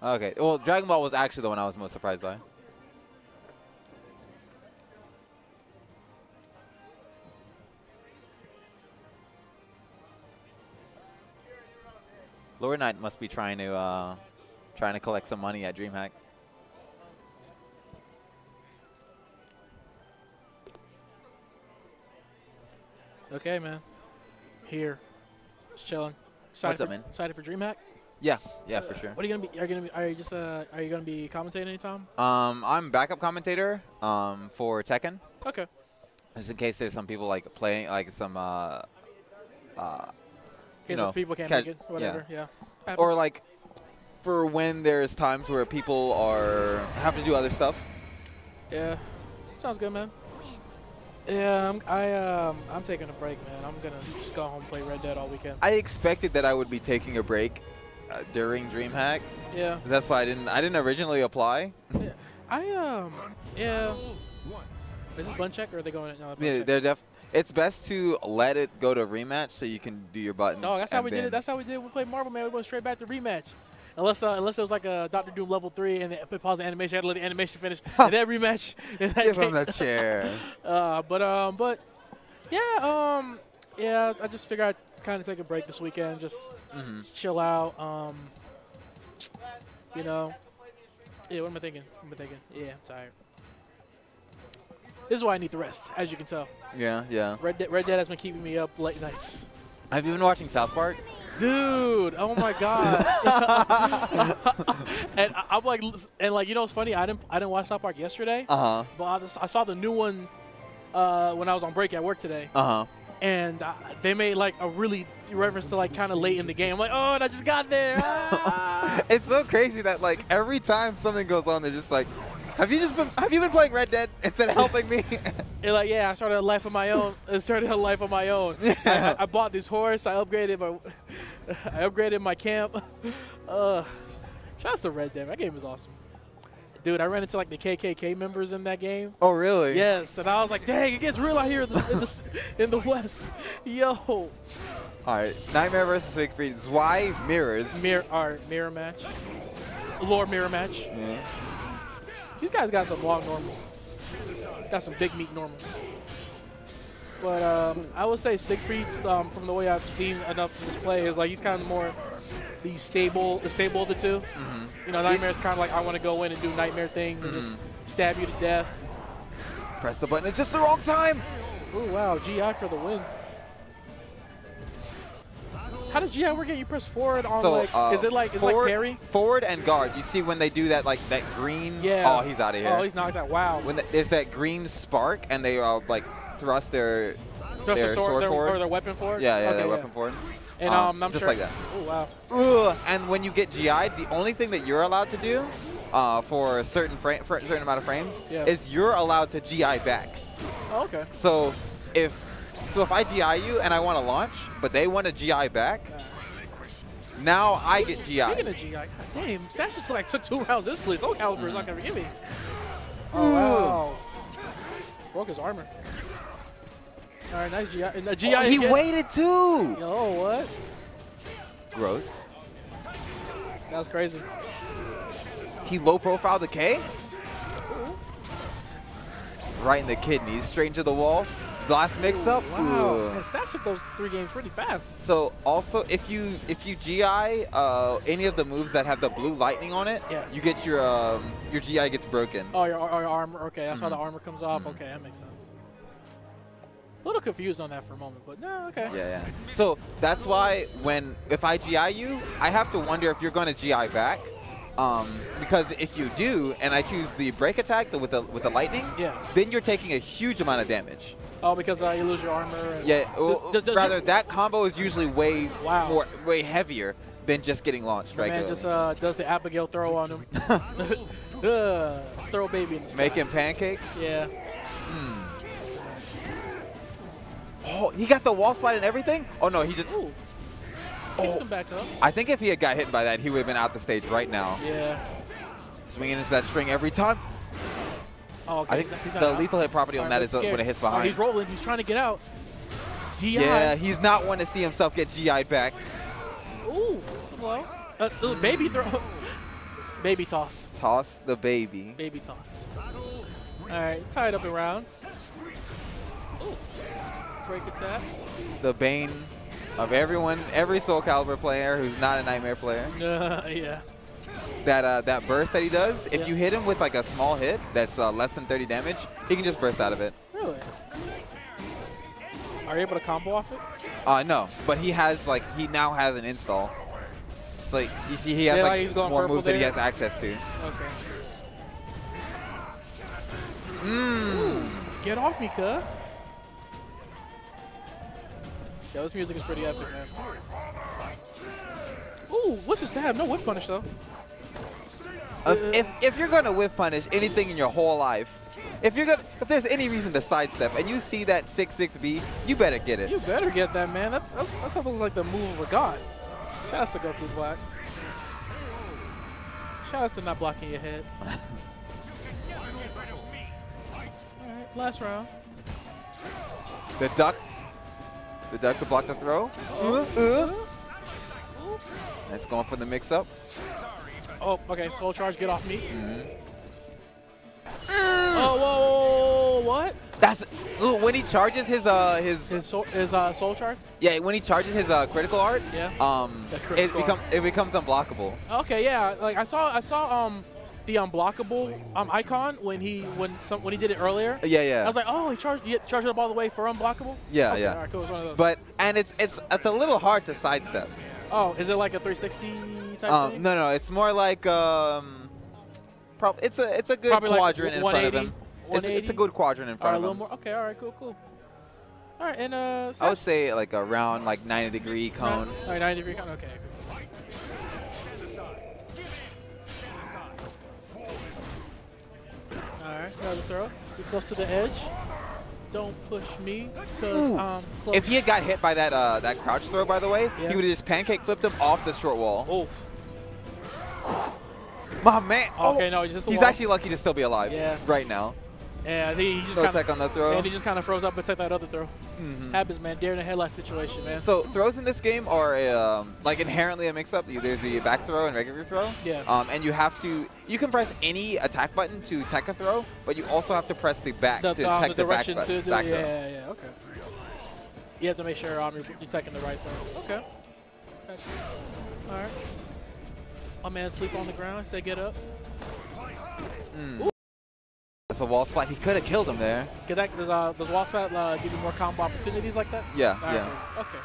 Okay. Well, Dragon Ball was actually the one I was most surprised by. Lord Knight must be trying to collect some money at DreamHack. Okay, man. Here. Just chilling. What's up, man? Excited for DreamHack? Yeah, for sure. What are you gonna be? Are you gonna be commentating anytime? I'm backup commentator for Tekken. Okay. Just in case there's some people like playing like some In case people can't make it, whatever. Yeah. Or like for when there's times where people are having to do other stuff. Yeah. Sounds good, man. Yeah, I'm taking a break, man. I'm gonna just go home and play Red Dead all weekend. I expected that I would be taking a break during DreamHack. Yeah. That's why I didn't originally apply. Yeah. Yeah. Is this bun check or are they going? No, Yeah, it's best to let it go to rematch so you can do your buttons. No, that's how we did it. That's how we did it when we played Marvel, man. We went straight back to rematch. Unless it was like a Dr. Doom level 3 and they pause the animation, I had to let the animation finish and then rematch. Give him the chair. But yeah, I just figured I'd kind of take a break this weekend, just chill out. You know, yeah. What am I thinking? Yeah, I'm tired. This is why I need the rest, as you can tell. Yeah. Red Dead has been keeping me up late nights. Have you been watching South Park? Dude, oh my god! And I'm like, you know what's funny? I didn't watch South Park yesterday. But I saw the new one when I was on break at work today. And they made like a really reference to like kind of late in the game. I'm like, oh, and I just got there. It's so crazy that like every time something goes on, they're just like, have you been playing Red Dead instead of helping me? You're like, yeah, I started a life of my own. I bought this horse. I upgraded my camp. Shouts to Red Dead. That game is awesome. Dude, I ran into like the KKK members in that game. Oh, really? Yes, and I was like, dang, it gets real out here in the West. Yo. All right, Nightmare versus Siegfried. Zwei mirrors. Mirror match. Lore mirror match. Yeah. These guys got some long normals. Got some big meat normals. But I would say Siegfried's, from the way I've seen enough of his play, is like he's kind of more the stable of the two. You know, Nightmare's kind of like, I want to go in and do Nightmare things and just stab you to death. Press the button at just the wrong time. Ooh, wow, GI for the win. How does GI work? You press forward on is it like parry? Forward and guard. You see when they do that like that green. Yeah. Oh, he's out of here. Oh, he's knocked out. Wow. When there's that green spark and they like thrust their sword forward or their weapon forward. Yeah, their weapon forward. And I'm just sure, like that. Oh wow. And when you get GI, the only thing that you're allowed to do for a certain amount of frames is you're allowed to GI back. Oh, okay. So if I GI you and I want to launch, but they want to GI back, now I get GI. Speaking of GI, God damn, that just like took 2 rounds this list. Soulcalibur is not gonna forgive me. Oh wow. Broke his armor. All right, nice GI. GI he waited too. Yo, what? Gross. That was crazy. He low profile the K. Right in the kidneys, straight into the wall. last mix-up. Wow. And Stash took those 3 games pretty fast. So also, if you GI any of the moves that have the blue lightning on it, you get your GI gets broken. Oh, your armor. Okay, that's why the armor comes off. Okay, that makes sense. A little confused on that for a moment, but no, okay. Yeah. So that's why if I GI you, I have to wonder if you're going to GI back. Because if you do, and I choose the break attack with the lightning, then you're taking a huge amount of damage. Oh, because you lose your armor. And rather that combo is usually way way heavier than just getting launched. My man just does the Abigail throw on him. Throw baby in the sky. Making pancakes. Yeah. Oh, he got the wall slide and everything. Oh no, he just. Ooh. Some back up. I think if he had got hit by that, he would have been out the stage right now. Yeah. Swinging into that string every time. Oh, okay. I think the lethal hit property on that is when it hits behind. Oh, he's rolling. He's trying to get out. GI. Yeah, he's not one to see himself get GI'd back. Ooh, slow. Baby throw. Baby toss. Toss the baby. Baby toss. All right, tied up in rounds. Ooh. Break attack. The bane of every Soulcalibur player who's not a Nightmare player. Yeah. That burst that he does, if you hit him with like a small hit that's less than 30 damage, he can just burst out of it. Really? Are you able to combo off it? No, but he now has an install. So like, you see he has more moves that he has access to. Okay. Get off me, cuh. Yeah, this music is pretty epic, man. Ooh, what's his stab? No whip punish, though. If you're gonna whiff punish anything in your whole life, if there's any reason to sidestep and you see that 6-6B, you better get it. You better get that, man. That sounds like the move of a god. Shout out to Goku Black. Shout out to not blocking your head. Alright, last round. The duck to block the throw. That's going for the mix-up. Oh, okay. Full charge, get off me. Oh, whoa, what? That's so when he charges his soul charge. Yeah, when he charges his critical art. Yeah. It becomes unblockable. Okay, yeah. Like I saw the unblockable icon when he did it earlier. Yeah. I was like, oh, he charged it up all the way for unblockable. Yeah, okay, yeah. All right, cool. It's one of those. But it's a little hard to sidestep. Oh, is it like a 360 type thing? No, it's more like it's a good probably quadrant like in front of him. It's a good quadrant in front of him. A little more. Okay, all right, cool. All right, and I would say like around like 90-degree cone. All right, 90-degree cone. Okay. All right, another throw. Be close to the edge. Don't push me, because close. If he had got hit by that crouch throw, by the way, he would have just pancake flipped him off the short wall. Oh. My man. Okay, no, he's actually lucky to still be alive right now. Yeah, he just kind of on the throw. And he just kind of froze up and took that other throw. Happens, man. Deer in the headlight situation, man. So throws in this game are like inherently a mix-up. There's the back throw and regular throw. Yeah. And you can press any attack button to tech a throw, but you also have to press the back to tech the back throw. Yeah, okay. You have to make sure you're teching the right throw. Okay. Gotcha. All right. My man sleep on the ground. Say get up. That's a wall splat. He could have killed him there. Does wall splat give you more combo opportunities like that? Yeah, yeah. Okay.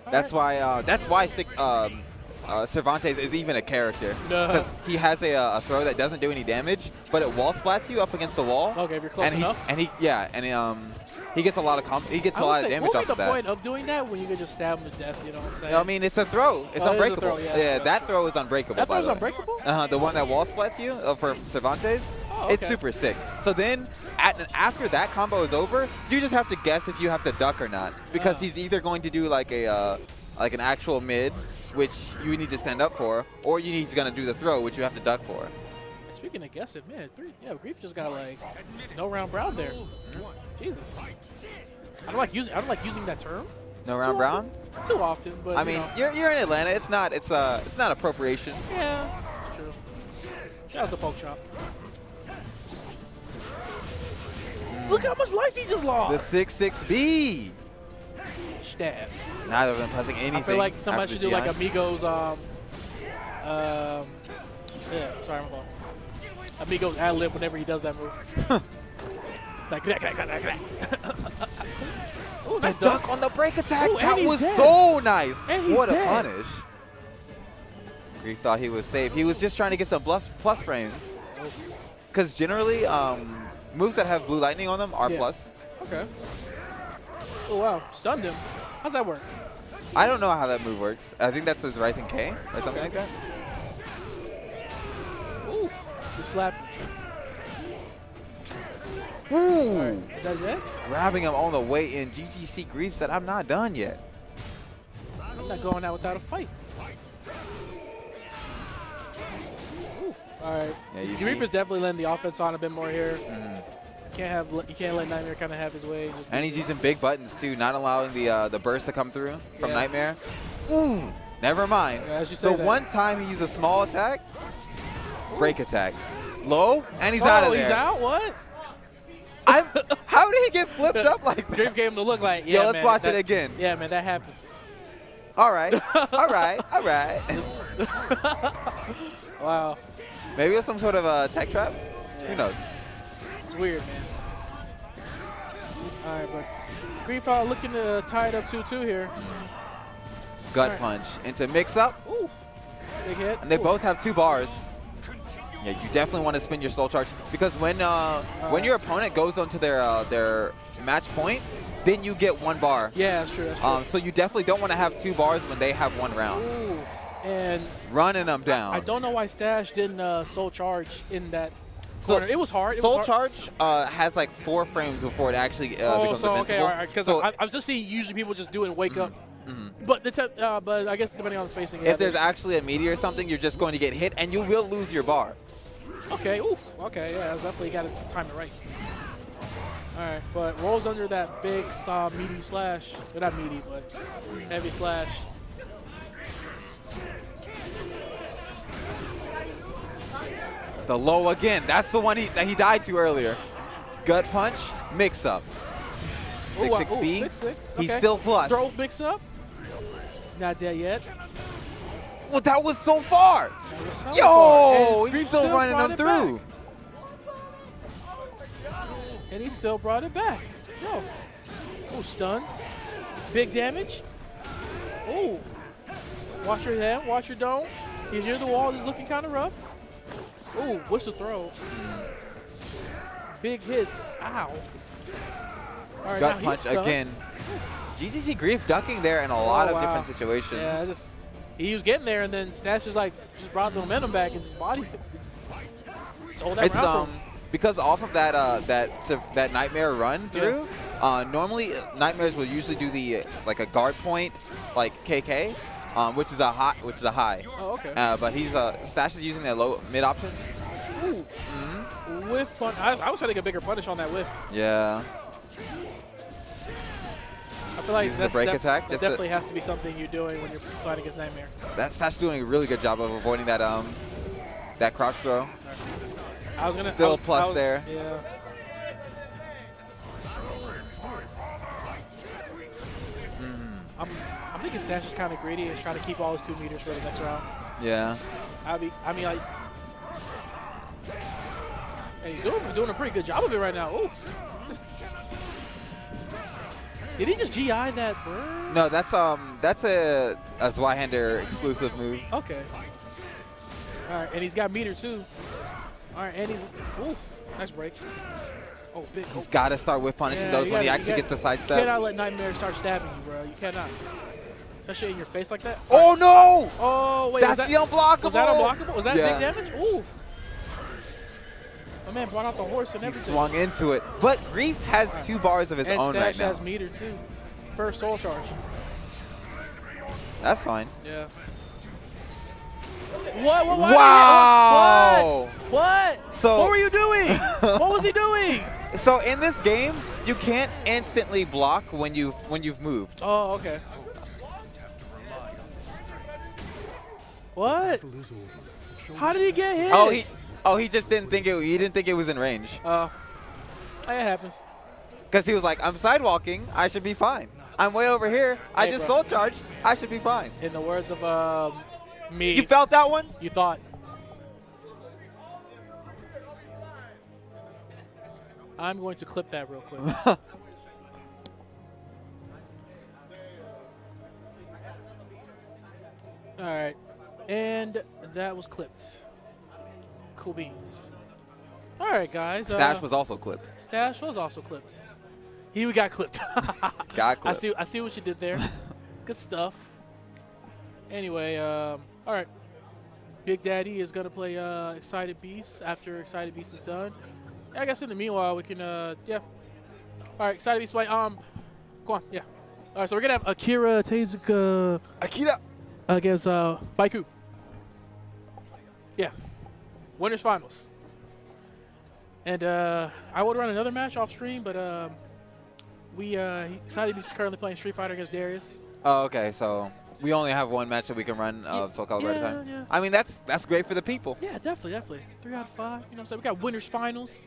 That's why Cervantes is even a character, because he has a throw that doesn't do any damage, but it wall splats you up against the wall. Okay, if you're close enough. He gets a lot of damage off of that. What would be the point of doing that when you could just stab him to death? You know what I'm saying? I mean, it's a throw. It's unbreakable. It is a throw, yeah. That throw is unbreakable. That throw is unbreakable? The one that wall splats you for Cervantes. Oh, okay. It's super sick. So then, after that combo is over, you just have to guess if you have to duck or not, because he's either going to do like an actual mid, which you need to stand up for, or he's going to do the throw, which you have to duck for. Speaking of guessing, man, Grief just got like no round brown there. Jesus. I don't like using that term. No round brown? Too often, but I mean, you're in Atlanta. It's not appropriation. Yeah, true. That was a poke chop. Look how much life he just lost. The 6-6B. Stab. Neither of them pressing anything. I feel like somebody after should the do like GI. Amigos. Yeah, sorry, my fault. Amigos ad lib whenever he does that move. Like that. Ooh, nice Duck on the break attack. Ooh, and that he's was dead. so nice. And he's What dead. a punish. Grief thought he was safe. He was just trying to get some plus frames. Because generally, moves that have blue lightning on them are Yeah. plus. Okay. Oh wow, stunned him. How's that work? I don't know how that move works. I think that's his Rising K or something like that. Ooh, you slapped. Ooh. Is that it? Grabbing him on the way in. GGC Grief said, I'm not done yet. I'm not going out without a fight. Ooh. All right. Yeah, you Reaper's see. definitely letting the offense on a bit more here. You can't let Nightmare kind of have his way. Just And he's using big buttons too, not allowing the burst to come through from Yeah. Nightmare. Ooh, never mind. Yeah, as you say The that. one time he used a small attack, break attack. Low, and he's out of there. He's out? What? How did he get flipped up like that? Drift gave him the look like, yeah, Yo, let's man, watch that- it again. Yeah, man, that happens. All right, all right, all right. Wow. Maybe it's some sort of a tech trap? Who knows? It's weird, man. All right, but Grief looking to tie it up 2-2 here. Gut All right. punch into mix up, Ooh, big hit. and they Ooh. both have 2 bars. Yeah, you definitely want to spin your soul charge because when your opponent goes onto their match point, then you get 1 bar. Yeah, that's true. That's true. So you definitely don't want to have 2 bars when they have 1 round. Ooh, and Running them down. I don't know why Stash didn't soul charge in that So corner. It was hard. It Soul was hard. Charge has like 4 frames before it actually Oh, becomes so invincible. okay, all right. Because So I was just seeing usually people just do it and wake up. But but I guess depending on the spacing. if there's actually a meteor or something, you're just going to get hit and you will lose your bar. okay, ooh, okay, yeah, that's definitely got to time it right. All right, but rolls under that big meaty slash. Well, not meaty, but heavy slash. The low again. That's the one that he died to earlier. Gut punch, mix up. Ooh, 6-6B. 6-6. He's okay. still plus. Throw mix up. Not dead yet. Well, that was so far. That was so Yo, far. And he's Grief still running brought them it through. back. And he still brought it back. Yo. Oh, stun. Big damage. Oh. Watch your head. Watch your dome. He's near the wall. He's looking kind of rough. Ooh, what's the throw? Big hits. Ow. All right, Gut now he's punch stunned. again. GGC Grief ducking there in a lot of wow. different situations. Yeah, he was getting there, and then Stash just brought the momentum back and just body stole that It's round from him. because off of that Nightmare run through, normally Nightmares will usually do the like a guard point, like KK, which is a high. Oh, okay. But he's Stash is using the low mid option. Ooh. Whiff punch. I was trying to get a bigger punish on that whiff. Yeah. I feel like Using the break attack, that just definitely has to be something you're doing when you're fighting against Nightmare. Stash doing a really good job of avoiding that that crouch throw. I was gonna Still I was- plus I was- there. Yeah. I'm thinking Stash is kind of greedy. He's trying to keep all his 2 meters for the next round. Yeah. I mean, like, and he's doing a pretty good job of it right now. Ooh, did he just GI that burn? No, that's a Zweihander exclusive move. Okay. All right, and he's got meter too. All right, and he's nice break. Oh, big. He's got to start with punishing those when he actually gets the You sidestep. cannot let Nightmare start stabbing you, bro. You cannot. Especially in your face like that. Oh no! Oh wait, That's was the that, unblockable. was that unblockable? Was that Yeah. big damage? Ooh. My man brought out the horse and He everything. swung into it. But Grief has 2 bars of his and own Stash right now. has meter too. First soul charge. That's fine. Yeah. What? Wow! What? So- What were you doing? What was he doing? So in this game, you can't instantly block when you've moved. Oh, okay. What? How did he get hit? Oh, he just didn't think it. He didn't think it was in range. It happens. Because he was like, I'm sidewalking. I should be fine. I'm way over here. I Hey, just bro. soul charged. I should be fine. In the words of me. You felt that one? You thought. I'm going to clip that real quick. All right. And that was clipped. Cool beans. All right, guys. Stash was also clipped. Stash was also clipped. He got clipped. Got clipped. I see what you did there. Good stuff. Anyway, all right. Big Daddy is gonna play Excited Beast after Excited Beast is done. I guess in the meanwhile we can yeah. All right, Excited Beast play. Go on, yeah. All right, so we're gonna have Akira Tezuka against Baiku. Yeah. Winners finals. And I would run another match off stream, but Excited Beast is currently playing Street Fighter against Darius. Oh, okay. So we only have one match that we can run of Soulcalibur at a time. Yeah. I mean, that's great for the people. Yeah, definitely. 3 out of 5. You know what I'm saying? We got winners finals.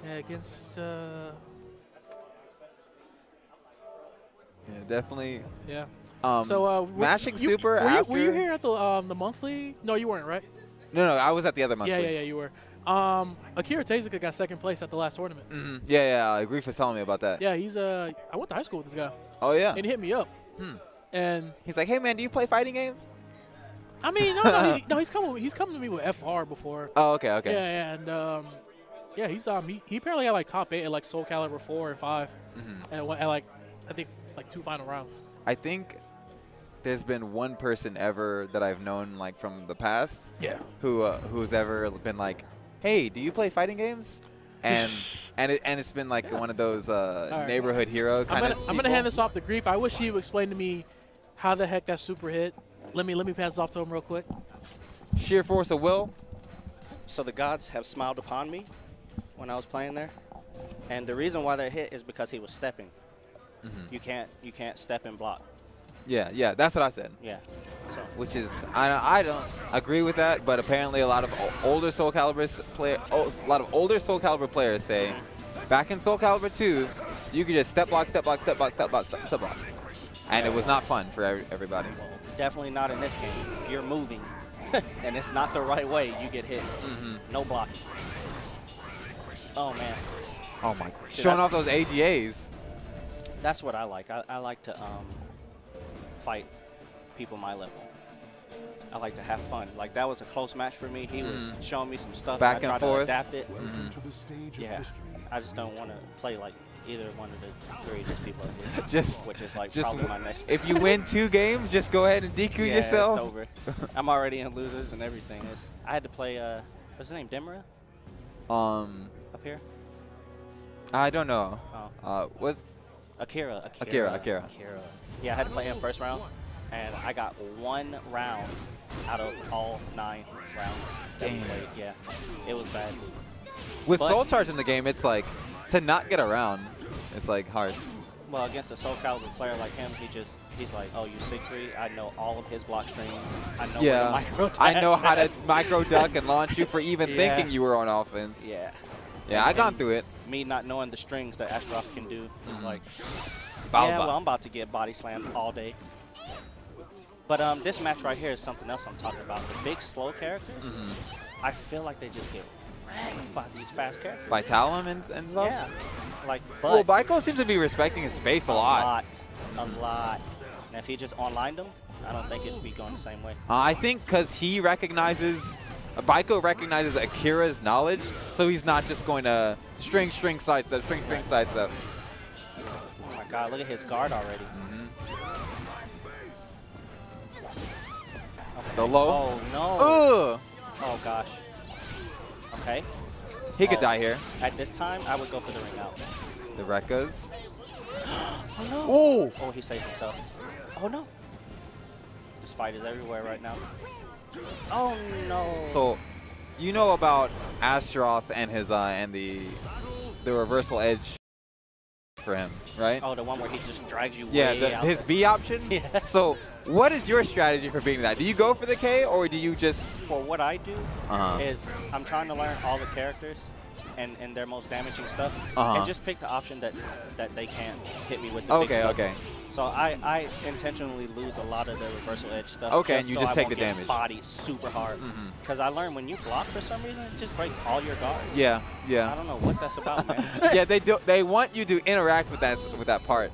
Yeah, against Yeah, definitely. yeah. So mashing super were after. were you here at the monthly? No, you weren't, right? No, I was at the other monthly. Yeah, you were. Akira Tezuka got second place at the last tournament. Yeah. Grief was telling me about that. Yeah, he's I went to high school with this guy, Oh yeah. and he hit me up. And He's like, hey man, do you play fighting games? I mean, no, he's coming to me with FR before. Oh, okay. Yeah, and yeah, he's he apparently had like top 8 at like Soulcalibur 4 and 5, and at like I think like 2 final rounds. I think there's been one person ever that I've known like from the past. Yeah. Who's ever been like, hey, do you play fighting games? And it's been like one of those right. neighborhood hero kind of. I'm gonna hand this off to Grief. I wish he would explain to me how the heck that super hit. Let me pass it off to him real quick. Sheer force of will. So the gods have smiled upon me when I was playing there, and the reason why that hit is because he was stepping. You can't step and block. Yeah, that's what I said. Yeah. So Which is I don't agree with that, but apparently a lot of older Soulcalibur players say, back in Soulcalibur 2, you could just step block, and it was not fun for everybody. definitely not in this game. If you're moving and it's not the right way, you get hit. No blocking. Oh man. Oh my God. Showing off those AGAs. That's what I like. I like to fight people my level. I like to have fun. Like, that was a close match for me. He was showing me some stuff. Back and I and tried forth. to adapt it. Welcome to the stage Yeah. of history. I just don't want to play like either one of the 3 of these people up here. Just which is like probably my next. If you win 2 games, just go ahead and DQ yeah, yourself. It's over. I'm already in losers and everything. I had to play. What's his name? Demura up here. I don't know. Was Akira. Akira. Yeah, I had to play him first round, and I got 1 round out of all 9 rounds. that we Damn. played. Yeah, it was bad. with But- Soul Charge in the game, it's like to not get around. It's like hard. Well, against a Soulcalibur player like him, he's like, oh, you Siegfried? I know all of his block strings. I know where to micro I know how to dash. micro duck and launch you for even Yeah. thinking you were on offense. Yeah. Yeah, I gone through it. Me not knowing the strings that Astroth can do is like, Bow, yeah, bow. well, I'm about to get body slammed all day. But this match right here is something else I'm talking about. The big slow characters, I feel like they just get wrecked by these fast characters. By Talon and stuff? Yeah. Like, but Well, Baiko seems to be respecting his space a lot. A lot. And if he just online them, I don't think it'd be going the same way. I think because he recognizes, Baiko recognizes Akira's knowledge, so he's not just going to string sidestep, string sidestep. Oh my God, look at his guard already. Okay. The low. Oh no. Ugh. Oh gosh. Okay. He could die here. At this time, I would go for the ring out. The Rekkas. Oh no. Oh! Oh, he saved himself. Oh no. This fight is everywhere right now. Oh no. So, you know about Astroth and his and the reversal edge for him, right? Oh, the one where he just drags you Yeah, way out his there. B option. Yeah. So, what is your strategy for beating that? Do you go for the K, or do you just? For what I do Uh-huh. is I'm trying to learn all the characters and their most damaging stuff, Uh-huh. and just pick the option that they can't hit me with the big Okay, stuff. okay. So I intentionally lose a lot of the reversal edge stuff. Okay, and you so just I take won't the get damage. bodied super hard. Because I learned when you block for some reason, it just breaks all your guard. Yeah, I yeah. don't know what that's about, man. Yeah, they do. They want you to interact with that part.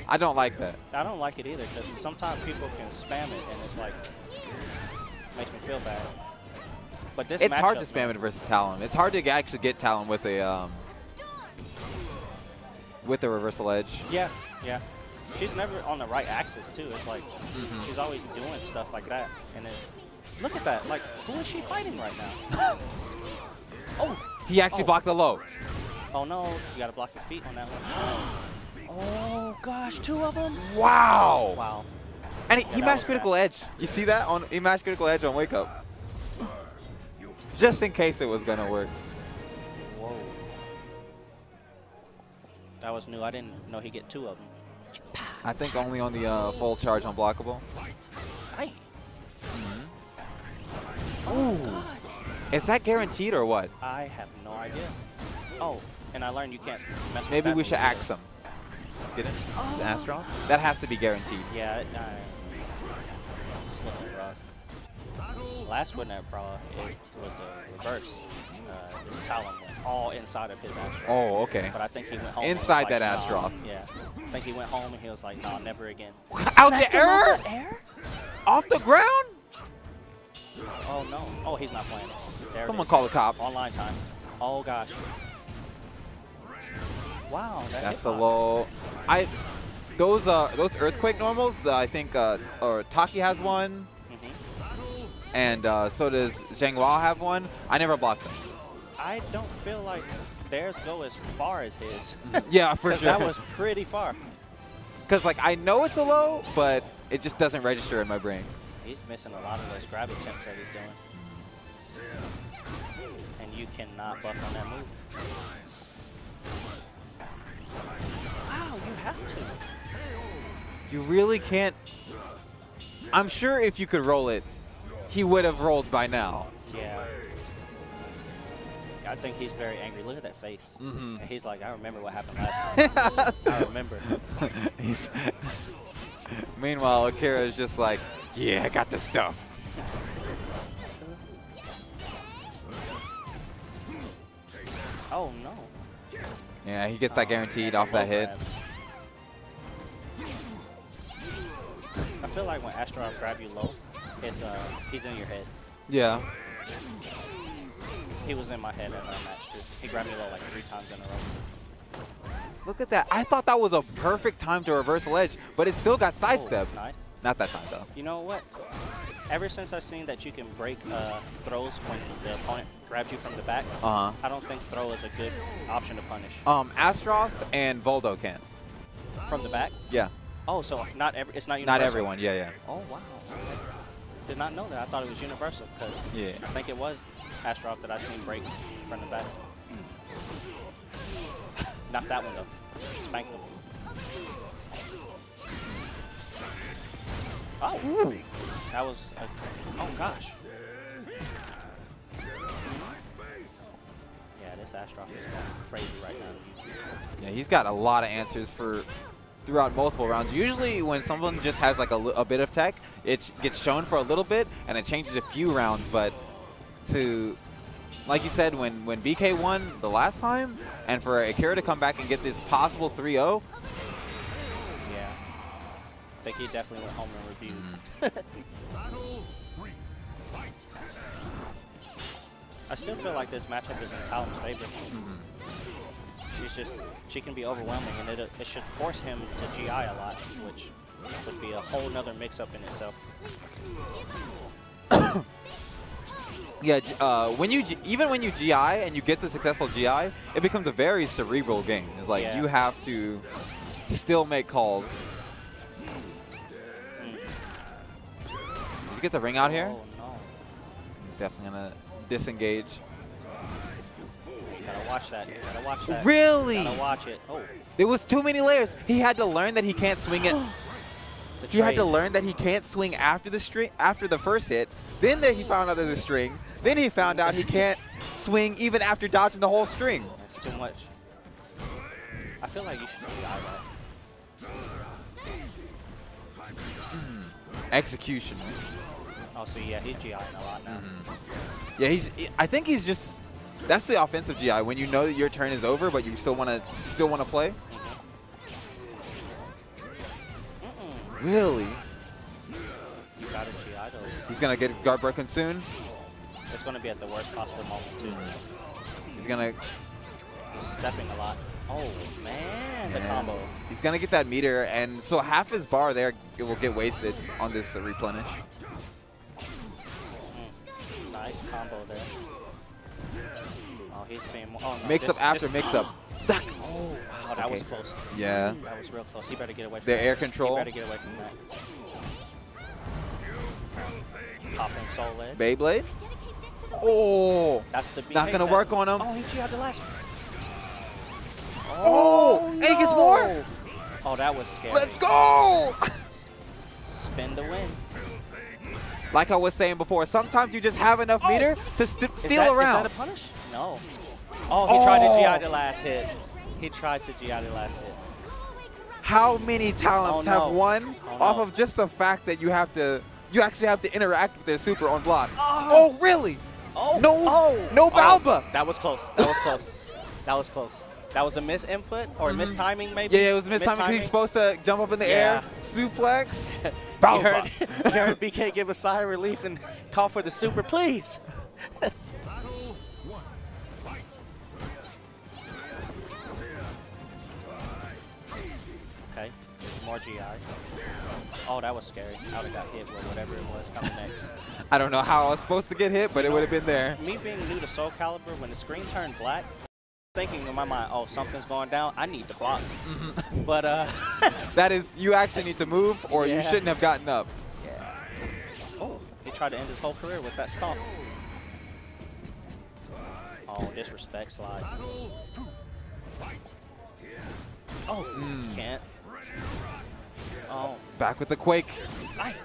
I don't like that. I don't like it either because sometimes people can spam it and it's like makes me feel bad. But this It's hard to matchup, spam it versus Talon. It's hard to actually get Talon with a reversal edge. Yeah, yeah. She's never on the right axis too. It's like she's always doing stuff like that. And it's look at that. Like who is she fighting right now? He actually blocked the low. Oh no, you gotta block your feet on that one. Oh gosh, 2 of them. Wow. Wow. And he that matched was critical edge. You see that? He matched critical edge on wake up. Just in case it was gonna work. Whoa. That was new. I didn't know he'd get 2 of them. I think only on the full charge unblockable. Hey. Ooh. Is that guaranteed or what? I have no idea. Oh, and I learned you can't mess with Maybe that we move should either. axe him. Get it? The Astron? That has to be guaranteed. Yeah, it's looking rough. Last Gwinnett Brawl, it was the reverse. His Talon went all inside of his Astro. Oh, okay. But I think he went home. Inside and was that like, nah. Astro. Yeah. I think he went home and he was like, no, never again. Out the air? Off the ground? Oh, no. Oh, he's not playing it. There it Someone is. call the cops. Online time. Oh, gosh. Wow. That's the low. Those earthquake normals. I think or Taki has one, and so does Zhanghua have one. I never blocked them. I don't feel like theirs go as far as his. Yeah, for 'Cause sure. that was pretty far. Because like I know it's a low, but it just doesn't register in my brain. He's missing a lot of those grab attempts that he's doing. And you cannot buff on that move. Wow, you have to. You really can't. I'm sure if you could roll it, he would have rolled by now. Yeah. I think he's very angry. Look at that face. And he's like, I remember what happened last time. I remember. Meanwhile, Akira is just like, yeah, I got the stuff. Oh, no. Yeah, he gets that guaranteed off that hit. I feel like when Astro grab you low, it's he's in your head. Yeah. He was in my head in that match too. He grabbed me low like 3 times in a row. Look at that. I thought that was a perfect time to reversal edge, but it still got sidestepped. Oh, nice. Not that time, though. You know what? Ever since I've seen that you can break throws when the opponent grabs you from the back, Uh-huh. I don't think throw is a good option to punish. Astroth and Voldo can. From the back? Yeah. Oh, so it's not universal? Not everyone. Yeah, yeah. Oh, wow. Did not know that. I thought it was universal because Yeah. I think it was Astroth that I've seen break from the back. Not that one, though. Spank them. Oh, Ooh. that was oh gosh. Yeah, this Astroth is going crazy right now. Yeah, he's got a lot of answers for throughout multiple rounds. Usually when someone just has like a bit of tech, it gets shown for a little bit and it changes a few rounds, but to, like you said, when BK won the last time, and for Akira to come back and get this possible 3-0, Yeah. I think he definitely went home and reviewed. I still feel like this matchup is in Talon's favor. She can be overwhelming, and it should force him to GI a lot, which would be a whole nother mix-up in itself. yeah, even when you GI and you get the successful GI, it becomes a very cerebral game. It's like you have to still make calls. Did you get the ring out here? Oh, no. He's definitely going to disengage. Gotta watch that. Gotta watch that. Really? Gotta watch it. Oh. There was too many layers. He had to learn that he can't swing it. He had to learn that he can't swing after the string, after the first hit. Then he found out there's a string. Then he found out he can't swing even after dodging the whole string. That's too much. I feel like you should do that. Execution. Oh, so yeah, he's GIing a lot now. Yeah, I think he's just. That's the offensive GI when you know that your turn is over, but you still want to play. Really? You got a GI though. He's gonna get guard broken soon. It's gonna be at the worst possible moment too. He's gonna. He's stepping a lot. Oh man, the combo. He's gonna get that meter, and so half his bar there will get wasted on this replenish. Nice combo there. Oh, he's being more. Oh, no, Mix up after mix up. Oh, wow, that was close. Yeah. That was real close. He better get away from The that. air control. He better get away from that. Popping soul edge. Beyblade. Oh. That's the Not gonna work on him. Oh, he GI'd the last one. Oh, and he gets more. Oh, that was scary. Let's go. Spin the win. Like I was saying before, sometimes you just have enough meter to steal around. Is that a punish? No. Oh, he tried to GI the last hit. He tried to GI the last hit. How many talents have won off of just the fact that you actually have to interact with their super on block? Oh, really? Oh, no Balba. That was close. That was close. That was close. That was a misinput or mistiming, maybe? Yeah, it was mistiming because he's supposed to jump up in the air, suplex. Balba. You heard BK give a sigh of relief and call for the super, please. Okay, there's more GIs. Oh, that was scary. I would have got hit with whatever it was coming next. I don't know how I was supposed to get hit, but it would have been there. Me being new to Soulcalibur, when the screen turned black, thinking in my mind, oh, something's going down, I need to block. But that is, you actually need to move or you shouldn't have gotten up. Yeah. Oh, he tried to end his whole career with that stomp. Oh, disrespect slide. Oh, can't. Oh. Back with the Quake. Aye.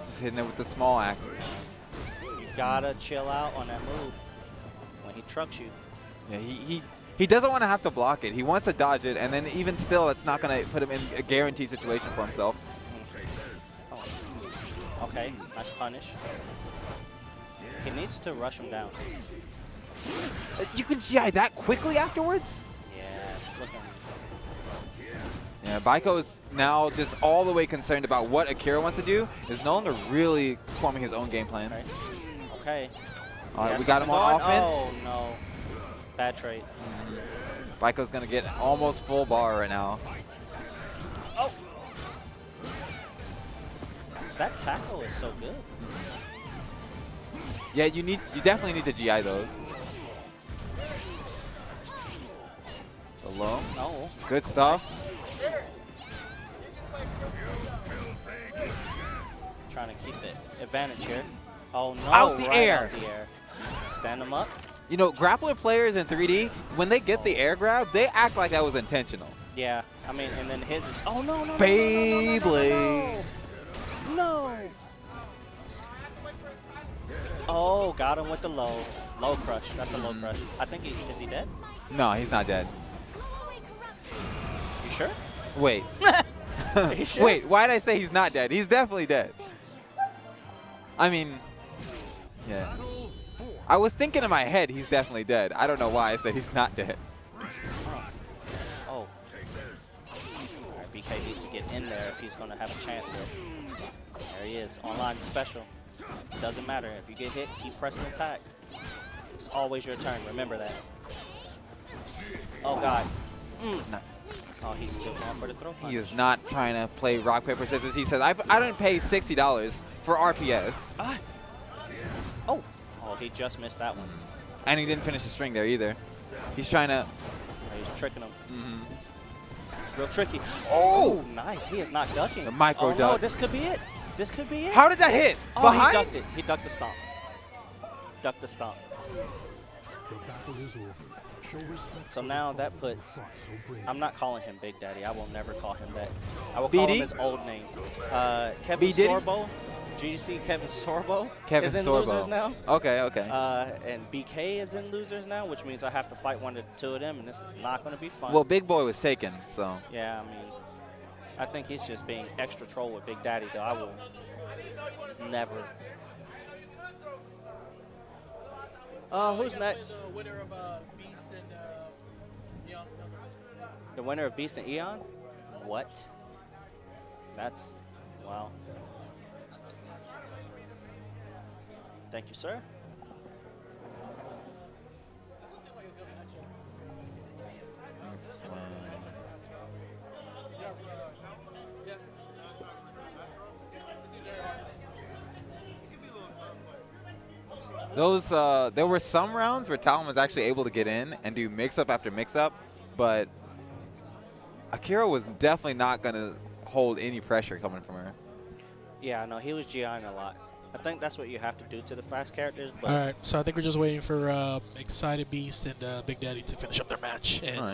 Just hitting it with the small axe. You gotta chill out on that move when he trucks you. Yeah, he doesn't want to have to block it. He wants to dodge it, and then even still, it's not going to put him in a guaranteed situation for himself. Oh. Okay, nice punish. He needs to rush him down. You can GI that quickly afterwards? Yeah, it's looking... Yeah, Baiko is now just all the way concerned about what Akira wants to do. Is no longer really forming his own game plan. Okay. All right, we got him on offense. Oh, no. Bad trait. Baiko's going to get almost full bar right now. Oh! That tackle is so good. Yeah, you definitely need to GI those. The low. No. Good stuff. Trying to keep the advantage here. Oh no! Out the air. Out the air. Stand them up. You know, grappler players in 3D, when they get the air grab, they act like that was intentional. Yeah, I mean, and then his is. Oh no! No! Beyblade. No! Oh, got him with the low crush. That's a low crush. I think is he dead? No, he's not dead. You sure? Wait. You sure? Wait, why did I say he's not dead? He's definitely dead. I mean, yeah. I was thinking in my head he's definitely dead. I don't know why I said he's not dead. Oh. All right, BK needs to get in there if he's going to have a chance here. There he is, online special. Doesn't matter. If you get hit, keep pressing attack. It's always your turn. Remember that. Oh, God. No. Oh, he's still going for the throw punch. He is not trying to play rock, paper, scissors. He says, I didn't pay $60 for RPS. Ah. Oh. Oh, he just missed that one. And he didn't finish the string there either. He's trying to... He's tricking him. Real tricky. Oh! Nice. He is not ducking. The micro duck. No, this could be it. This could be it. How did that hit? Oh, Behind? he ducked it. He ducked the stomp. Ducked the stomp. The battle is over. Show respect So for now the that fallen who puts, fought so bravely. I'm not calling him Big Daddy. I will never call him that. I will call BD? him his old name. Kevin B. Diddy? Sorbo, GDC Kevin Sorbo Kevin is in Sorbo. Losers now. Okay, okay. And BK is in Losers now, which means I have to fight one of the two of them, and this is not going to be fun. Well, Big Boy was taken, so. Yeah, I mean, I think he's just being extra troll with Big Daddy, though. I will never. Who's next? The winner of Beast and Young. The winner of Beast and Eon? What? That's, wow. Thank you, sir. Those, there were some rounds where Talon was actually able to get in and do mix-up after mix-up, but Akira was definitely not going to hold any pressure coming from her. Yeah, no, he was GIing a lot. I think that's what you have to do to the fast characters. But All right, so I think we're just waiting for Excited Beast and Big Daddy to finish up their match, and All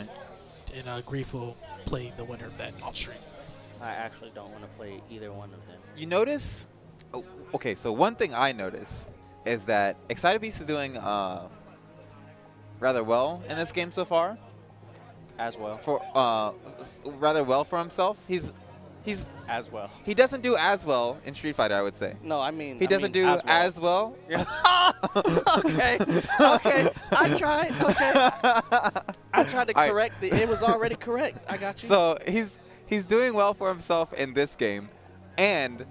right. Grief will play the winner of that on stream. I actually don't want to play either one of them. You notice, oh, okay, so one thing I notice is that Excited Beast is doing rather well in this game so far. As well. For rather well for himself. He's As well. he doesn't do as well in Street Fighter, I would say. No, I mean. He doesn't do as well. Yeah. Okay. Okay. I tried. Okay. I tried to All right. correct the. It was already correct. I got you. So he's doing well for himself in this game, and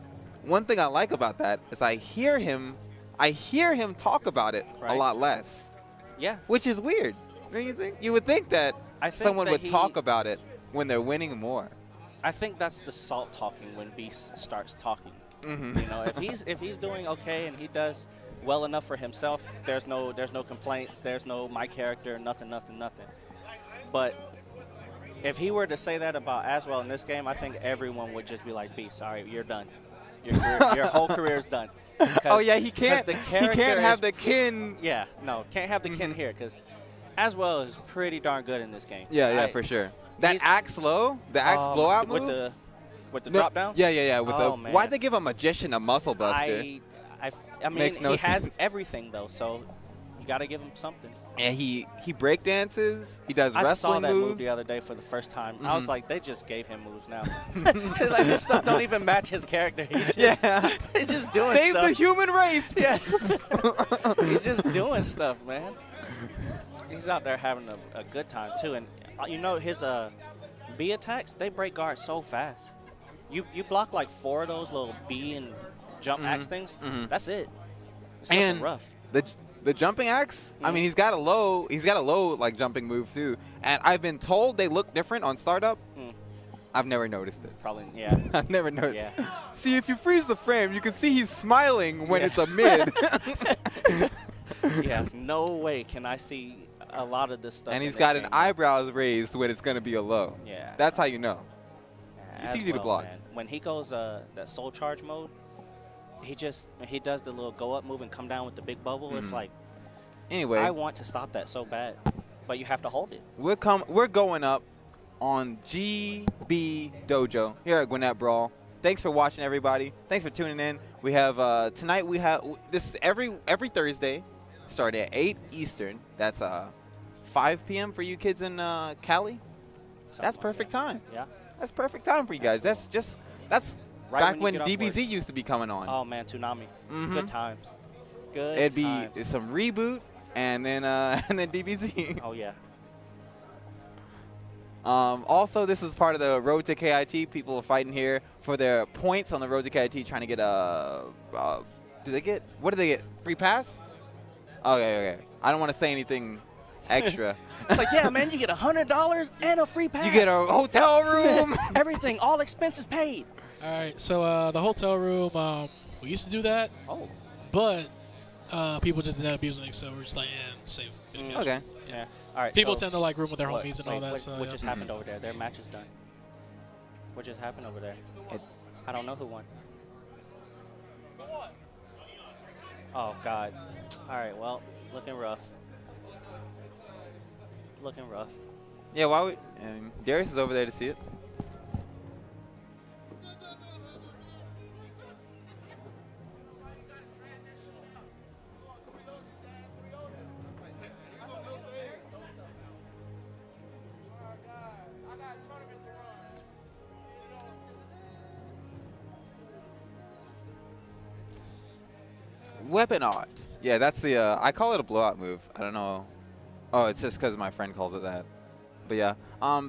one thing I like about that is I hear him talk about it a Right. lot less, Yeah. which is weird. Don't you think? You would think that I think someone that would talk about it when they're winning more. I think that's the salt talking when Beast starts talking. Mm-hmm. You know, if he's doing okay and he does well enough for himself, there's no complaints. There's no my character, nothing. But if he were to say that about Aswell in this game, I think everyone would just be like, Beast, all right, you're done. Your whole career's done. Oh yeah, he can't. The He can't have the kin. Yeah, no, can't have the kin here because Aswell is pretty darn good in this game. Yeah, for sure. That he's- axe low, the axe blowout with move. with the No, drop down. Yeah. With Oh, the man. why'd they give a magician a muscle buster? I mean, Makes no he has sense. everything though, so you got to give him something. And he break dances. He does I wrestling saw that move moves. the other day for the first time. I was Mhm. like, they just gave him moves now. Like this stuff don't even match his character. He's just, Yeah. he's just doing Save stuff. the human race. Yeah. He's just doing stuff, man. He's out there having a good time too, and you know his B attacks, they break guard so fast. You block like 4 of those little B and jump axe things. That's it. It's nothing And rough. the jumping axe. I mean, he's got a low like jumping move too. And I've been told they look different on startup. Mm. I've never noticed it. Probably, yeah. I've never noticed. Yeah. See, if you freeze the frame, you can see he's smiling when Yeah. it's a mid. Yeah, no way can I see a lot of this stuff. And in he's this got an game. eyebrows raised when it's going to be a low. Yeah. That's how you know. Yeah, It's as easy to block. Man. When he goes that soul charge mode, he does the little go up move and come down with the big bubble. It's like, Anyway, I want to stop that so bad, but you have to hold it. we're going up on GB Dojo here at Gwinnett Brawl. Thanks for watching, everybody. Thanks for tuning in. We have tonight. We have this is every Thursday, starting at 8 Eastern. That's 5 p.m. for you kids in Cali. Something That's like perfect that. time. Yeah. That's perfect time for you guys. That's Right back when when you get off DBZ used to be coming on. Oh man, Toonami. Mhm. Good times. Good It'd be times. some reboot and then DBZ. Oh yeah. Also, this is part of the Road to KIT. People are fighting here for their points on the Road to KIT, trying to get what do they get? Free pass? Okay. I don't want to say anything extra. It's like, yeah, man, you get $100 and a free pass. You get a hotel room. Everything, all expenses paid. All right, so the hotel room, we used to do that, Oh. but people just didn't abuse it, so we're just like, safe. Okay. Yeah. All right. People so tend to like room with their what- homies and wait, all that. What, so what yeah. just happened over there? Their match is done. What just happened over there? I don't know who won. Oh God. All right. Well, looking rough. looking rough. Yeah, why would Darius is over there to see it. Weapon art. Yeah, that's the, I call it a blowout move. I don't know. Oh, it's just because my friend calls it that. But yeah,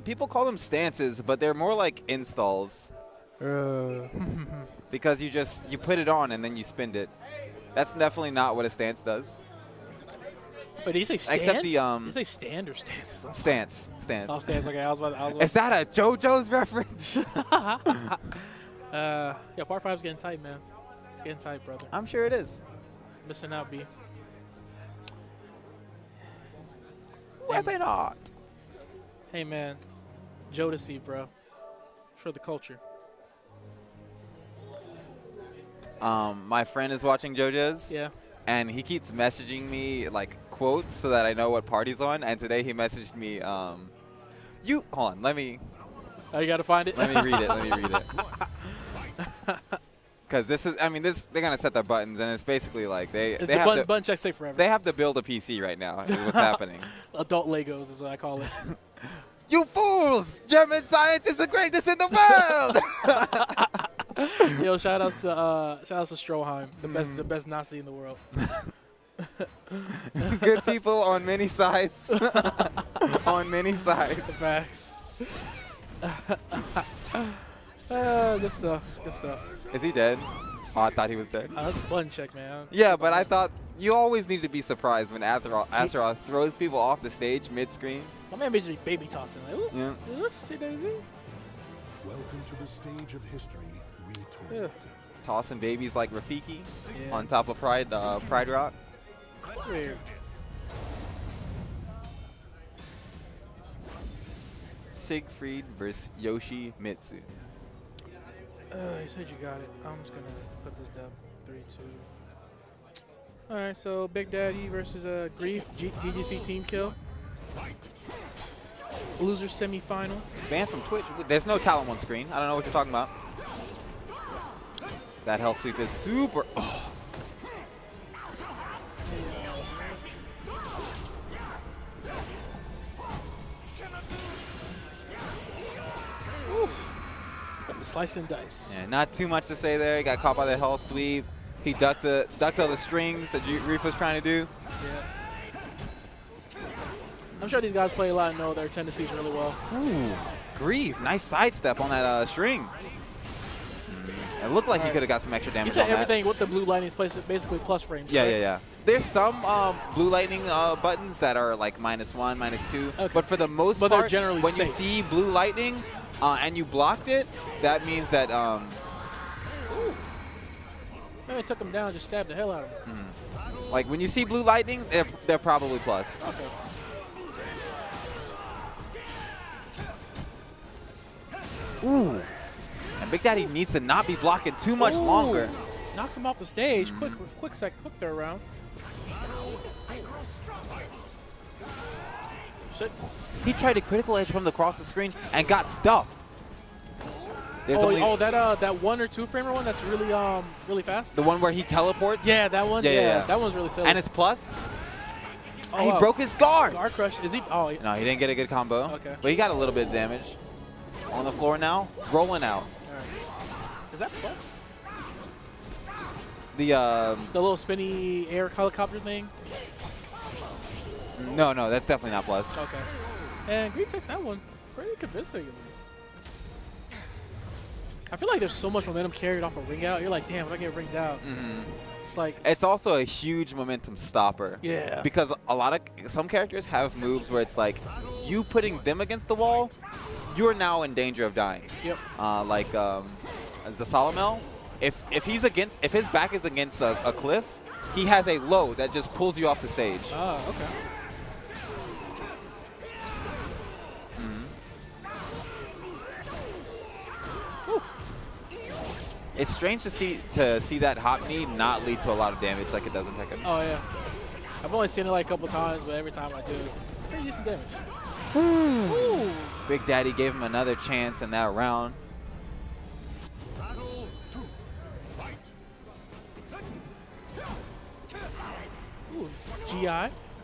people call them stances, but they're more like installs. Because you put it on and then you spin it. That's definitely not what a stance does. Wait, did you say stand? Except the, Did you say stand or stance? Stance. Oh, stance. Okay, I was about Is that a JoJo's reference? yeah, part 5's getting tight, man. It's getting tight, brother. I'm sure it is. Missing out, B. Weapon art. Hey, man. Jodeci, bro. For the culture. My friend is watching JoJo's. Yeah. And he keeps messaging me like quotes so that I know what party's on. And today he messaged me, hold on, let me. Oh, you gotta find it. Let me read it. Let me read it. Because this is, I mean, they're gonna set their buttons, and it's basically like they have to, button checks take forever. They have to build a PC right now. Is what's happening. Adult Legos is what I call it. You fools! German science is the greatest in the world. Yo, shout outs to Stroheim, the best Nazi in the world. Good people on many sides. On many sides. Facts. Good stuff. Good stuff. Is he dead? Oh, I thought he was dead. That's a button check, man. Yeah, but I thought you always need to be surprised when Astaroth throws people off the stage mid-screen. My man basically baby tossing. Like, ooh, Yeah. Oopsie daisy. Welcome to the stage of history retold. Yeah. Tossing babies like Rafiki Yeah. on top of Pride Rock. Weird. Siegfried versus Yoshi Mitsu. You said you got it. I'm just gonna put this down. 3-2. All right, so Big Daddy versus Grief DGC team kill. Loser semifinal. Banned from Twitch. There's no talent on screen. I don't know what you're talking about. That hell sweep is super. Oh. Slice and dice. Yeah, not too much to say there. He got caught by the hell sweep. He ducked all the strings that Reef was trying to do. Yeah. I'm sure these guys play a lot and know their tendencies really well. Ooh, Grief. Nice sidestep on that string. It looked like he could have got some extra damage You said on that. everything with the blue lightning is basically plus frames. Yeah, right? yeah, yeah. There's some blue lightning buttons that are like -1, -2. Okay. But for the most But part, they're generally when you safe. see blue lightning and you blocked it, that means that Maybe they took him down and just stabbed the hell out of him. like when you see blue lightning, they're probably plus. Okay. Ooh. And Big Daddy needs to not be blocking too much longer. Knocks him off the stage. Quick third round. Shit. He tried a critical edge from across the screen and got stuffed. There's only That 1 or 2 framer one that's really fast. the one where he teleports. Yeah, that one. Yeah. That one's really silly. And it's plus. Oh, And he wow. broke his guard. Guard crush. Is he? Oh, yeah. No, he didn't get a good combo. Okay. But he got a little bit of damage. On the floor now, rolling out. All right. Is that plus? The The little spinny air helicopter thing. no, that's definitely not plus. Okay. And Grief takes that one pretty convincingly. I feel like there's so much momentum carried off a ring out. You're like, damn, if I get ringed out, it's like It's also a huge momentum stopper. yeah. Because some characters have moves where it's like you putting them against the wall, you're now in danger of dying. Yep. Like Zasalamel, if his back is against a cliff, he has a low that just pulls you off the stage. Oh, okay. It's strange to see that hop knee not lead to a lot of damage like it does in Tekken. Oh yeah. I've only seen it like a couple times, but every time I do, pretty decent damage. Ooh. Big Daddy gave him another chance in that round. Ooh.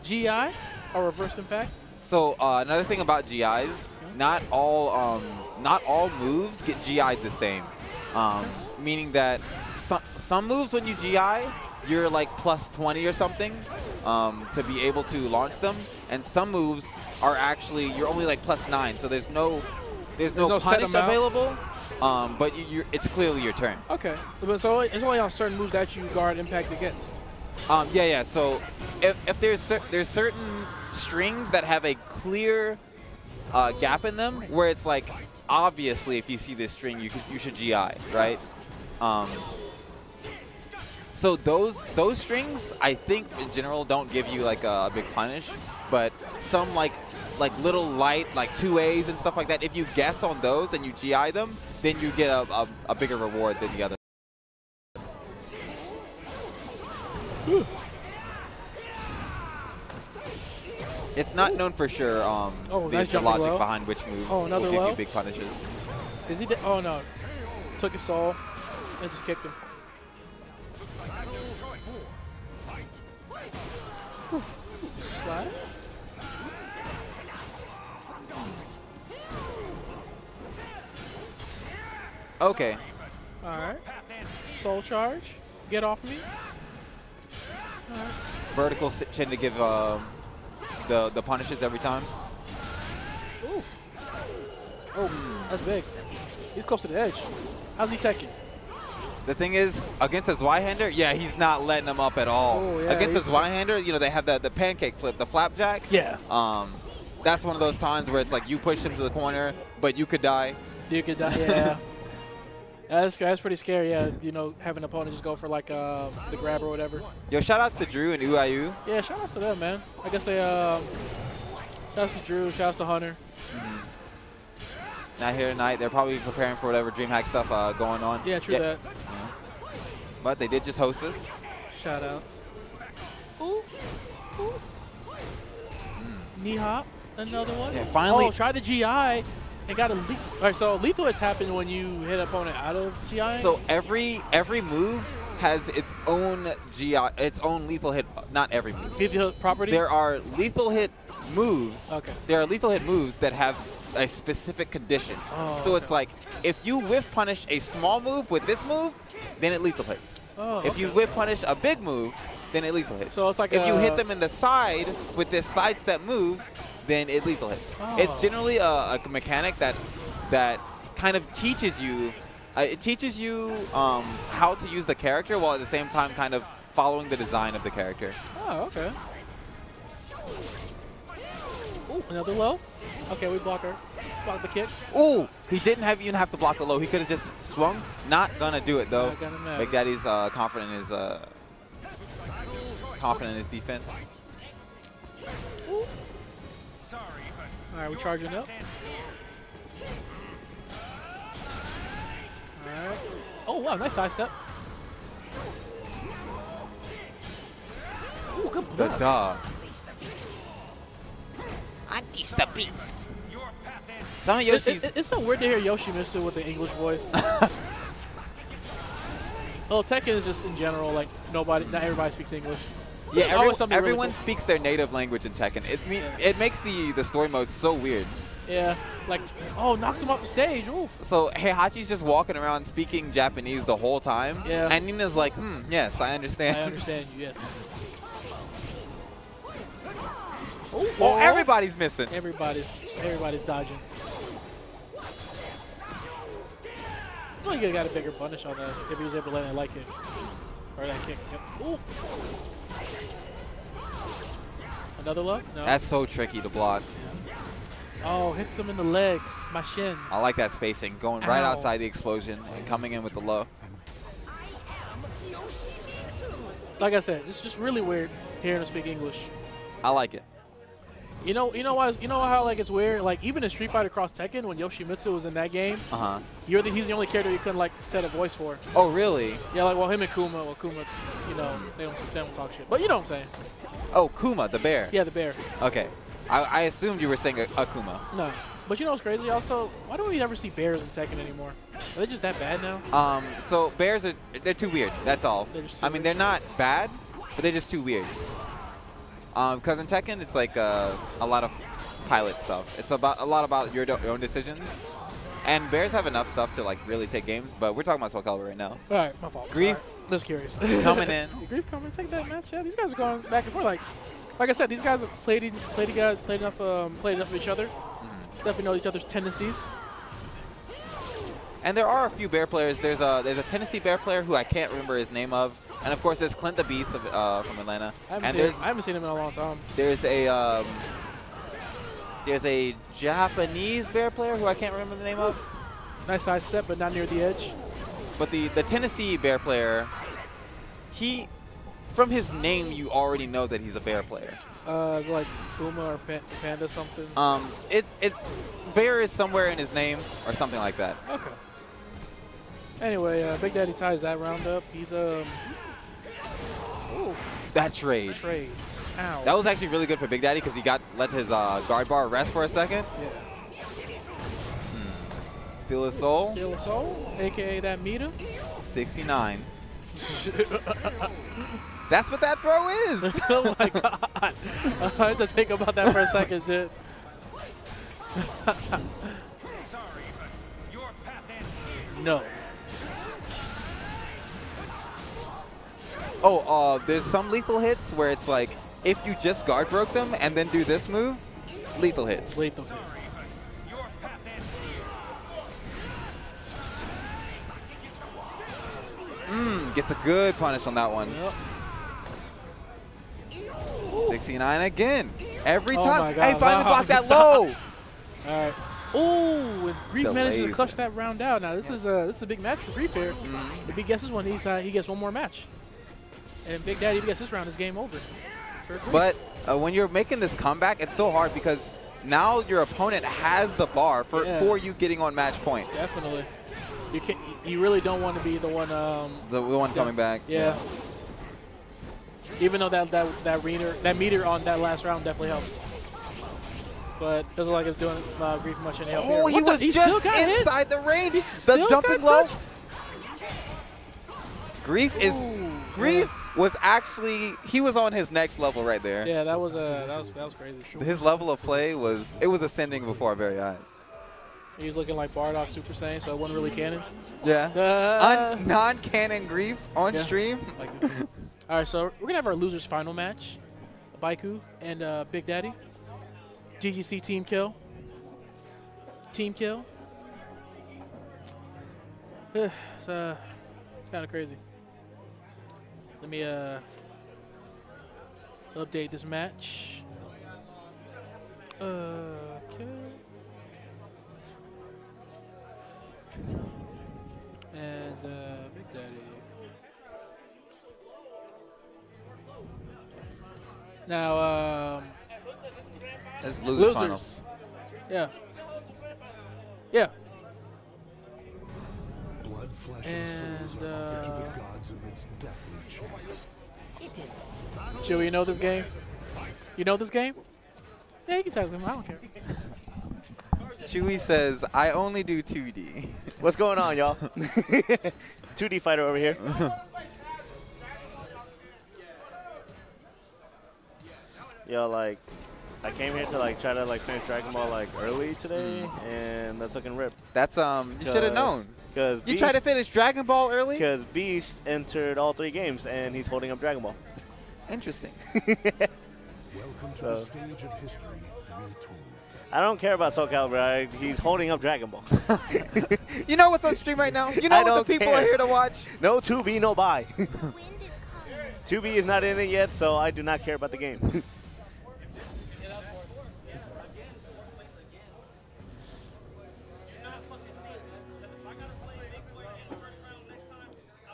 GI, or reverse impact. So another thing about GIs, not all moves get GI'd the same. Meaning that some moves when you GI, you're like plus 20 or something to be able to launch them, and some moves are actually you're only like plus 9. So there's no punish available, but it's clearly your turn. Okay, but so it's only on certain moves that you guard impact against. Yeah. So if there's certain strings that have a clear gap in them, where it's like obviously if you see this string, you should GI, right? So those strings, I think in general don't give you like a big punish, but some like little light like 2As and stuff like that. If you guess on those and you GI them, then you get a bigger reward than the other. It's not known for sure the logic behind which moves will give you big punishes. Is he? Oh no, took his soul and just kicked him. Slide. Okay. All right. Soul charge. Get off me. All right. Vertical chin to give the punishes every time. Ooh. Oh, that's big. He's close to the edge. How's he taking? The thing is, against his Y-hander, yeah, he's not letting him up at all. Oh, yeah, against his Y-hander, you know, they have the pancake flip, the flapjack. Yeah. That's one of those times where it's like you push him to the corner, but you could die. You could die, yeah. That's pretty scary, yeah. You know, having an opponent just go for like the grab or whatever. Yo, shout outs to Drew and UIU. Yeah, shout outs to them, man. I guess they shout outs to Drew, shout outs to Hunter. Not here tonight. They're probably preparing for whatever DreamHack stuff going on. Yeah, true that. Yeah. But they did just host us. Shout outs. Ooh. Ooh. Knee hop, another one. Yeah, finally. Oh, tried the GI and got a lethal. All right, so lethal hits happen when you hit an opponent out of GI. So every move has its own GI, its own lethal hit. Not every move. Lethal property. There are lethal hit moves. Okay. There are lethal hit moves that have a specific condition. Oh, so okay. it's like if you whiff punish a small move with this move, then it lethal hits. Oh, if you whiff punish a big move, then it lethal hits. So it's like if you hit them in the side with this sidestep move, then it lethal hits. Oh. It's generally a mechanic that kind of teaches you. It teaches you how to use the character while at the same time kind of following the design of the character. Oh, okay. Ooh, another low. Okay, we block her. Block the kick. Ooh, he didn't even have to block the low. He could have just swung. Not gonna do it though. Not gonna matter. Big Daddy's confident in his defense. Ooh. All right, we're charging up. All right. Oh wow, nice side step. Ooh, good block. The dog. Unleash the beast. Some of Yoshi's. It's so weird to hear Yoshimitsu with the English voice. Well, Tekken is just in general like not everybody speaks English. Yeah, Everyone everyone cool. speaks their native language in Tekken. It makes the story mode so weird. Yeah, like knocks him off the stage. Oof. So Heihachi's just walking around speaking Japanese the whole time. Yeah. And Nina's like, yes, I understand. I understand you. Yes. Oh, everybody's missing. Everybody's dodging. I thought he could have got a bigger punish on that if he was able to land that light kick. Or that kick. Yep. Ooh. Another low? No. That's so tricky to block. Oh, hits them in the legs. My shins. I like that spacing. Going right Ow. outside the explosion and coming in with the low. Like I said, it's just really weird hearing him speak English. I like it. You know why? You know how like it's weird. Like even in Street Fighter Cross Tekken, when Yoshimitsu was in that game, he's the only character you couldn't like set a voice for. Oh really? Yeah, like him and Kuma. Well, Kuma, you know, they don't talk shit. But you know what I'm saying? Oh, Kuma, the bear. Yeah, the bear. Okay. I assumed you were saying Akuma. No. But you know what's crazy also? Why don't we ever see bears in Tekken anymore? Are they just that bad now? So bears they're too weird. That's all. They're just too I mean, weird. they're not bad, but they're just too weird. Because in Tekken, it's like a lot of pilot stuff. It's about a lot about your own decisions. And bears have enough stuff to like really take games, but we're talking about Soulcalibur right now. All right, my fault. Grief. Sorry. Just curious. Coming in. Grief coming to take that match. Yeah, these guys are going back and forth. Like I said, these guys have played enough of each other. Definitely know each other's tendencies. And there are a few bear players. There's a Tennessee bear player who I can't remember his name of, and of course there's Clint the Beast from Atlanta. I haven't seen him in a long time. There's a Japanese bear player who I can't remember the name of. Nice side step, but not near the edge. But the Tennessee bear player, from his name you already know that he's a bear player. Is it like Puma or Panda something? It's bear is somewhere in his name or something like that. Okay. Anyway, Big Daddy ties that round up. He's ooh, That trade. Ow. That was actually really good for Big Daddy because he let his guard bar rest for a second. Yeah. Steal his soul. Steal a soul, aka that meter. 69. That's what that throw is. Oh my god. I had to think about that for a second, dude. No. Oh, there's some lethal hits where it's like, if you just guard broke them and then do this move, lethal hits. Lethal. Gets a good punish on that one. Yep. 69 again. Every Oh time. my God, Hey, finally wow. blocked that low. All right. Ooh, and Grief manages to Delays clutch it. that round out. Now this is a big match for Grief here. If he gets this one, he gets one more match. And Big Daddy, if he gets this round, it's game over. For Grief. But when you're making this comeback, it's so hard because now your opponent has the bar for you getting on match point. Definitely. You really don't want to be the one. The one coming back. Yeah. Even though that meter on that last round definitely helps. But doesn't look like it's doing Grief much any help Oh, here. he was just inside the range. The dumping low. Grief was actually, he was on his next level right there. Yeah, that was crazy. His level of play was ascending before our very eyes. He was looking like Bardock Super Saiyan, so it wasn't really canon. Yeah. Non-canon Grief on stream. All right, so we're gonna have our losers final match, Baiku and Big Daddy. GGC team kill. Team kill. It's kind of crazy. Let me update this match. Okay. And Big Daddy. Now, That's losers final. Yeah. Yeah. Blood, flesh, And, souls are offered to the gods amidst deathly chants. Joey, you know this game? You know this game? Yeah, you can tell him. I don't care. Chewy says, I only do 2D. What's going on, y'all? 2D fighter over here. Yo, like, I came here to like try to like finish Dragon Ball like early today, and that's looking rip. That's you should have known. Because You tried to finish Dragon Ball early? Because Beast entered all 3 games, and he's holding up Dragon Ball. Interesting. Welcome to the stage of history retold. I don't care about Soulcalibur. He's holding up Dragon Ball. You know what's on stream right now? You know I what the don't people care. are here to watch? No 2B, no buy. 2B is not in it yet, so I do not care about the game.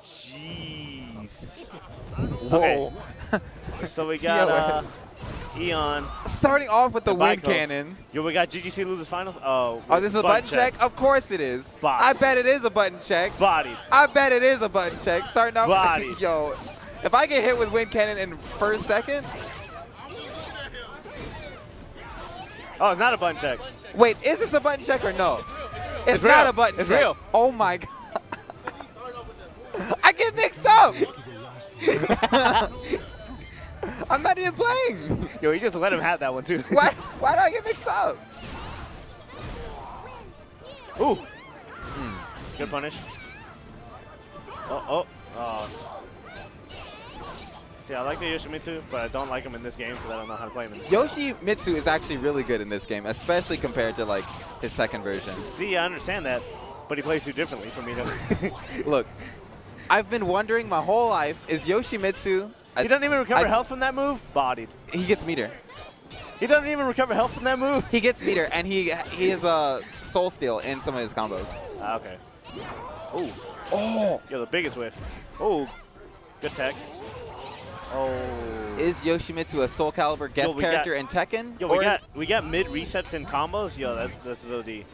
Jeez. Whoa. Okay. So we got Eon. Starting off with the wind Baiko. cannon. Yo, we got GGC Losers Finals. Oh, Oh, this is a button check? Of course it is. Body. I bet it is a button check. Body. I bet it is a button check. Starting off Body. Yo, if I get hit with wind cannon in first second. Oh, it's not a button check. Wait, is this a button check or no? It's real. not a button It's check. real. Oh my god. I get mixed up. I'm not even playing. Yo, you just let him have that one too. Why do I get mixed up? Ooh. Good punish. Oh. See, I like the Yoshimitsu, but I don't like him in this game because I don't know how to play him in this game. Yoshimitsu is actually really good in this game, especially compared to like his Tekken version. See, I understand that, but he plays too differently for me to. Look, I've been wondering my whole life, is Yoshimitsu... He doesn't even recover health from that move? Bodied. He gets meter. He doesn't even recover health from that move? He gets meter, and he is a soul steal in some of his combos. Okay. Ooh. Oh! Yo, the biggest whiff. Oh, good tech. Oh. Is Yoshimitsu a Soulcalibur guest character in Tekken? Yo, we got mid resets in combos. Yo, this is OD.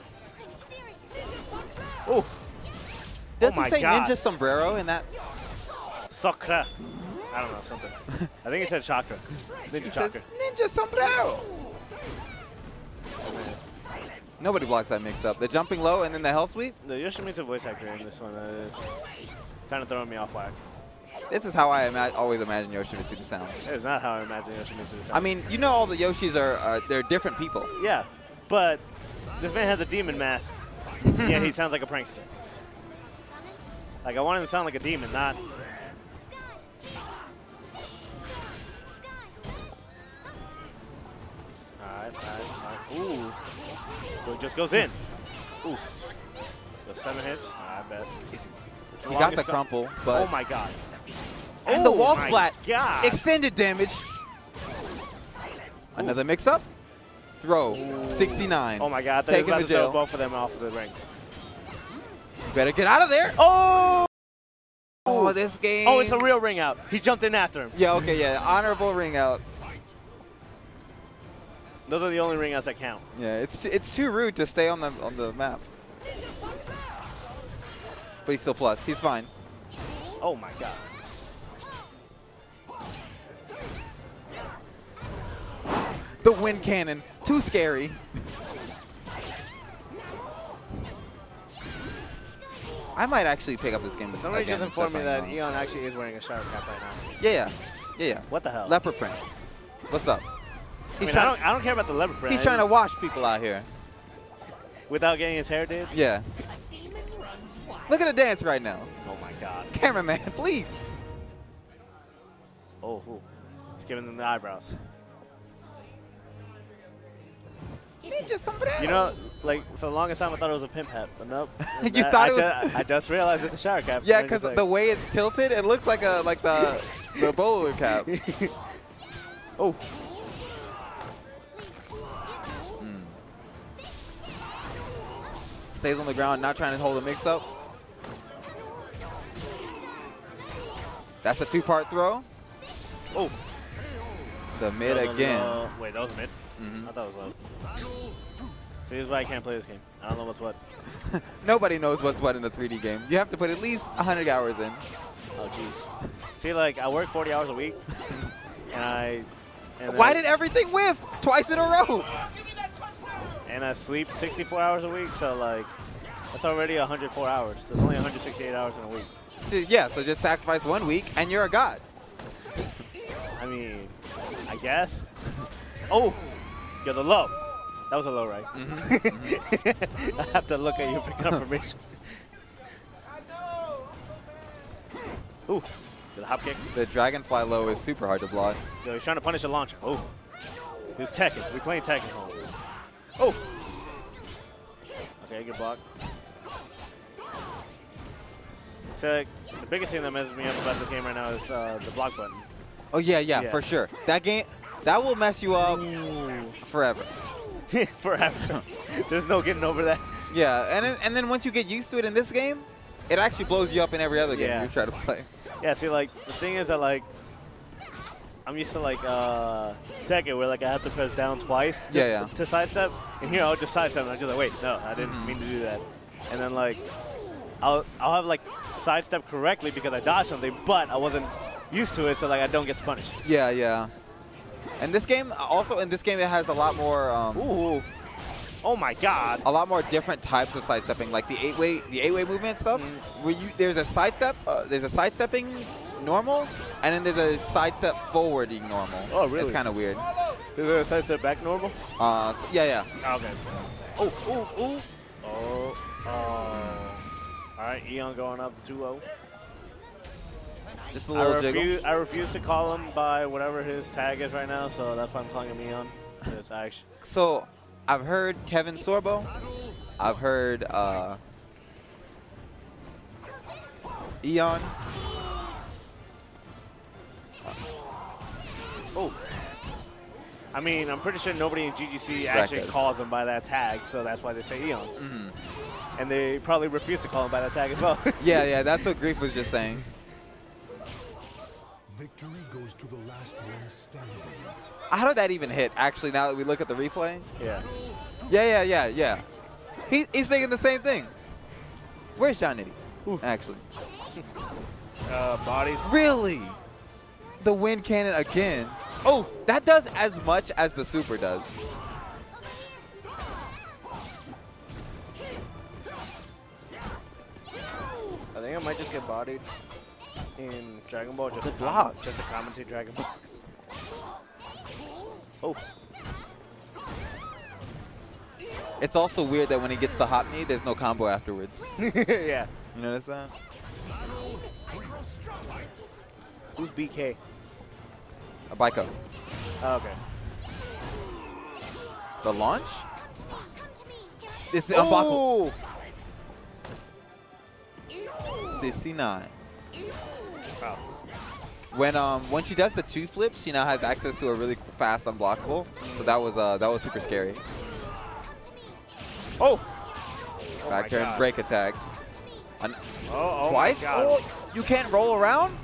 Oh. Does he say Ninja Sombrero in that? Sakura. I don't know, something. I think he said chakra. Ninja chakra. Says Ninja Sombrero. Nobody blocks that mix-up. The jumping low and then the hell sweep? The Yoshimitsu voice actor in this one is kind of throwing me off whack. This is how I always imagine Yoshimitsu to sound. It is not how I imagine Yoshimitsu to sound. I mean, you know all the Yoshis they're different people. Yeah, but this man has a demon mask. Yeah, he sounds like a prankster. Like, I want him to sound like a demon, not... Alright. Ooh. So it just goes in. Ooh. The 7 hits. I bet. He got the crumple, but... Oh my god. And the wall my splat. God. Extended damage. Another mix-up. Throw. 69. Oh my god. Take him to jail. Throw both of them off the ring. You better get out of there. Oh! Oh, this game. Oh, it's a real ring out. He jumped in after him. Yeah, okay, yeah. Honorable ring out. Those are the only ring outs that count. Yeah, it's too rude to stay on the map. But he's still plus. He's fine. Oh my god. The wind cannon. Too scary. I might actually pick up this game. Somebody again just informed me instead that of Eon actually is wearing a shower cap right now. Yeah. What the hell? Leopard print. What's up? I don't care about the leopard print. He's trying to wash people out here. Without getting his hair did? Yeah. Look at the dance right now. Oh my god. Cameraman, please. Oh, he's giving them the eyebrows. Ninja sombrero. You know, like, for the longest time I thought it was a pimp hat, but nope. You thought it was? I just realized it's a shower cap. Yeah, because the way it's tilted, it looks like the bowler cap. Oh. Stays on the ground, not trying to hold a mix-up. That's a 2-part throw. Oh. The mid again. Wait, that was a mid? I thought it was low. See, this is why I can't play this game. I don't know what's what. Nobody knows what's what in the 3D game. You have to put at least 100 hours in. Oh, jeez. See, like, I work 40 hours a week, and Why did everything whiff twice in a row? And I sleep 64 hours a week, so, like, that's already 104 hours. So it's only 168 hours in a week. So, yeah, so just sacrifice 1 week, and you're a god. I mean, I guess. Oh, yo, the low. That was a low, right? I have to look at you for confirmation. Ooh, the hop kick. The dragonfly low is super hard to block. Yo, he's trying to punish a launcher. Oh, he's Tekken. We're playing Tekken. Oh. Okay, good block. So like, the biggest thing that messes me up about this game right now is the block button. Oh, yeah, for sure. That game, that will mess you up forever. Forever. There's no getting over that. Yeah, and then once you get used to it in this game, it actually blows you up in every other game Yeah. you try to play. Yeah, see, like, the thing is that, like, I'm used to, like, Tekken where, like, I have to press down twice to sidestep. And here, I'll just sidestep, and I'm just like, wait, no, I didn't mean to do that. And then, like, I'll have, like, sidestep correctly because I dodged something, but I wasn't used to it, so, like, I don't get punished. Yeah. And this game, also in this game, it has a lot more. Ooh. Oh my God. A lot more different types of sidestepping, like the eight-way movement stuff. Where there's a sidestep, there's a sidestepping normal, and then there's a sidestep forwarding normal. Oh, really? It's kind of weird. Is there a sidestep back normal? Yeah. Okay. Oh. All right, Eon going up 2-0. Just a little jiggle. I refuse to call him by whatever his tag is right now, so that's why I'm calling him Eon. So, I've heard Kevin Sorbo. I've heard Eon. Oh. I mean, I'm pretty sure nobody in GGC actually calls him by that tag, so that's why they say Eon. And they probably refuse to call him by that tag as well. Yeah, that's what Grief was just saying. Victory goes to the last one standing. How did that even hit, actually, now that we look at the replay? Yeah. Yeah. He's thinking the same thing. Where's John Nitty? Actually. Bodies. Really? The wind cannon again. Oh, that does as much as the super does. I think I might just get bodied in Dragon Ball. Just Good block. Just to commentate Dragon Ball. Oh. It's also weird that when he gets the hop knee, there's no combo afterwards. Yeah. You notice that? Who's BK? A Baiko. Oh, okay. The launch? This is unblockable. 69. Wow. When she does the two flips, she now has access to a really fast unblockable. So that was super scary. Oh. Back turn break attack. Oh Twice? My God. Oh, you can't roll around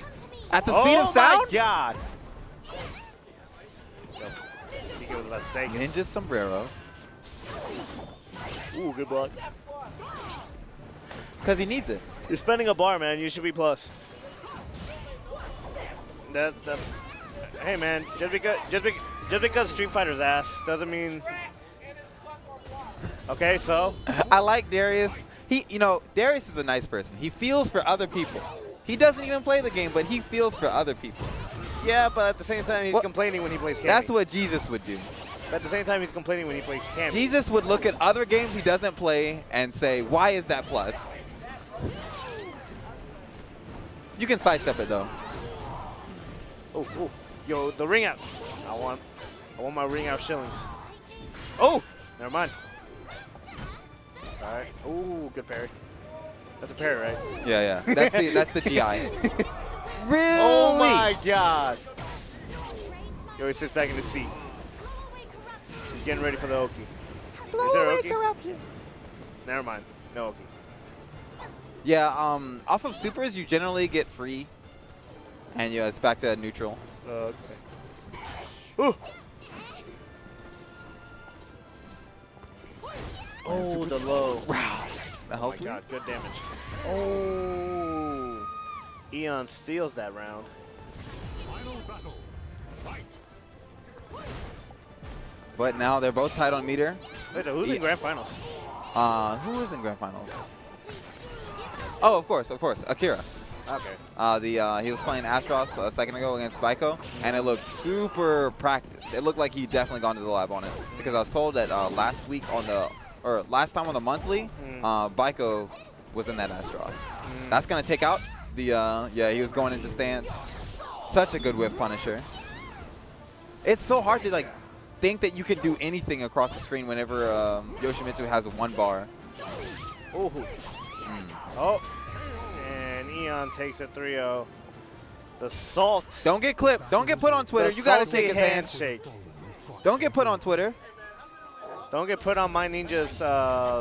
at the speed of sound? Oh my God. Was about to take it. Ninja sombrero. Ooh, good block. Because he needs it. You're spending a bar, man. You should be plus. That's. Hey, man. Just because Street Fighter's ass doesn't mean. Okay, so. I like Darius. Darius is a nice person. He feels for other people. He doesn't even play the game, but he feels for other people. Yeah, but at the same time, he's complaining when he plays Cammy. That's what Jesus would do. But at the same time, he's complaining when he plays Cammy. Jesus would look at other games he doesn't play and say, why is that plus? You can sidestep it, though. Oh. Yo, the ring out. I want my ring out shillings. Oh, never mind. All right. Ooh, good parry. That's a parry, right? Yeah. That's the GI. Really? Oh my God. Yo, he sits back in the seat. He's getting ready for the Oki. Is there Oki? Never mind. No Oki. Yeah, off of supers, you generally get free. And it's back to neutral. Okay. Ooh. Oh, the low. Wow. Oh my God, good damage. Oh. Eon steals that round. But now they're both tied on meter. Wait, so who's in Grand Finals? Who is in Grand Finals? Oh, of course, Akira. Okay. He was playing Astros a second ago against Baiko, and it looked super practiced. It looked like he'd definitely gone to the lab on it, because I was told that last time on the monthly, Baiko was in that Astros. That's gonna take out the he was going into stance. Such a good whiff punisher. It's so hard to think that you can do anything across the screen whenever Yoshimitsu has one bar. Ooh. Oh. And Eon takes it 3-0. The salt. Don't get clipped. Don't get put on Twitter. You got to take his handshake. Don't get put on Twitter. Don't get put on My Ninja's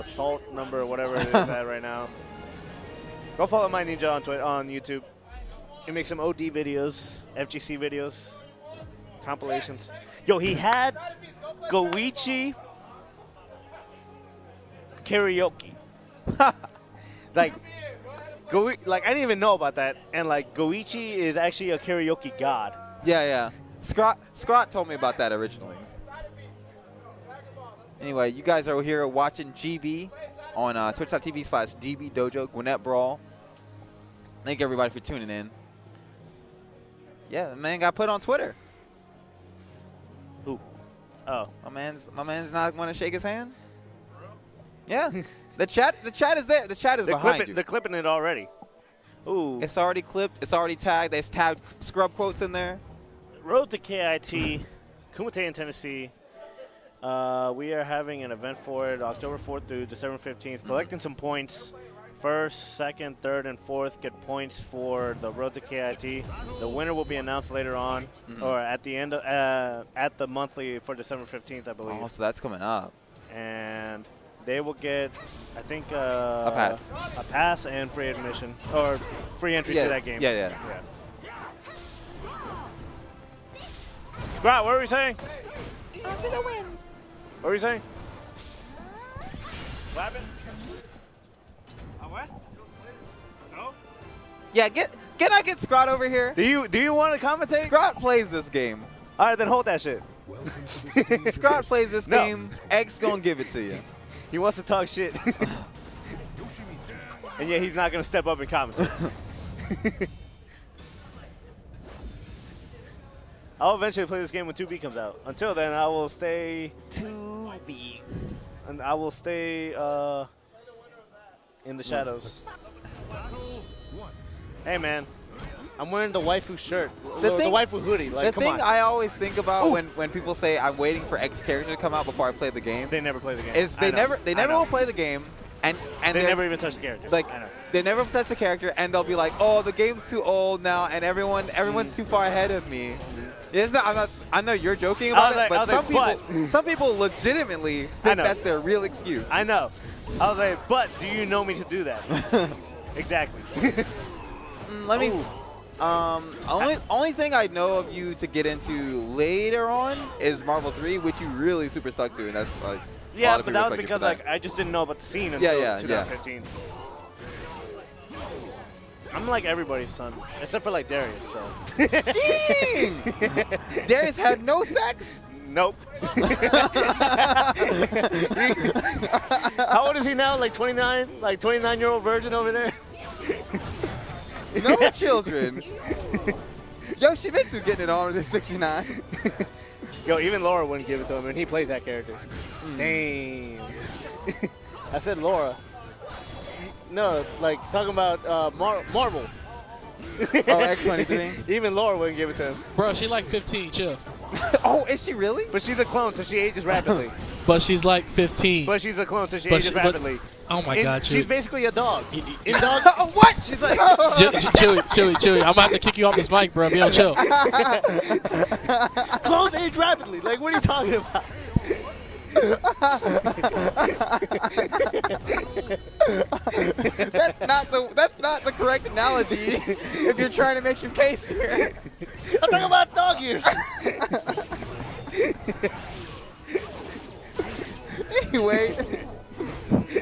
salt number, whatever it is at right now. Go follow My Ninja on YouTube. He makes some OD videos, FGC videos, compilations. Yo, he had Goichi karaoke. I didn't even know about that. And Goichi is actually a karaoke god. Yeah. Scott told me about that originally. Anyway, you guys are here watching GB on twitch.tv/GB Dojo, Gwinnett Brawl. Thank everybody for tuning in. Yeah, the man got put on Twitter. Who? Oh, my man's not going to shake his hand. Yeah, the chat is there. The chat is behind you. They're clipping it already. Ooh. It's already clipped. It's already tagged. There's tagged scrub quotes in there. Road to KIT, Kumite in Tennessee. We are having an event for it October 4th through December 15th. Collecting some points. First, second, third, and fourth get points for the Road to KIT. The winner will be announced later on, or at the end of, at the monthly for December 15th, I believe. Oh, so that's coming up. And they will get, I think, a pass. A pass and free admission, or free entry to that game. Yeah. Scott, what were we saying? I'm gonna win. What were you saying? What happened? What? So? Yeah, can I get Scott over here? Do you want to commentate? Scott plays this game. All right, then hold that shit. Scott plays this game. X gonna give it to you. He wants to talk shit. And yet he's not gonna step up and commentate. I'll eventually play this game when 2B comes out. Until then, I will stay 2B. And I will stay in the shadows. Hey, man. I'm wearing the waifu shirt. The waifu hoodie. Like, the thing I always think about when people say I'm waiting for X character to come out before I play the game. They never play the game. Is they never will play the game. And they never even touch the character. Like they never touch the character, and they'll be like, "Oh, the game's too old now, and everyone's too far ahead of me." It's not, I know you're joking about it, but some people legitimately think that's their real excuse. I know. I was like, but do you know me to do that? Exactly. Let me. Only thing I know of you to get into later on is Marvel 3, which you really super stuck to, and that's like. Yeah, but that was because like I just didn't know about the scene until 2015. I'm like everybody's son, except for like Darius. So. Dang! Darius had no sex? Nope. How old is he now? Like 29? Like 29-year-old virgin over there? No children. Yoshimitsu getting it on with his 69. Yo, even Laura wouldn't give it to him, and he plays that character. Damn. I said Laura. No, like talking about Marvel. Oh, X23? Even Laura wouldn't give it to him. Bro, she like 15, chill. Oh, is she really? But she's a clone, so she ages rapidly. But she's like 15. But she's a clone, so she ages rapidly. Oh my God, she's basically a dog. In dog, what? She's like Chewy. I'm about to kick you off this mic, bro. Yo, chill. Clones age rapidly. Like, what are you talking about? That's not the correct analogy if you're trying to make your case here. I'm talking about dog years. Anyway,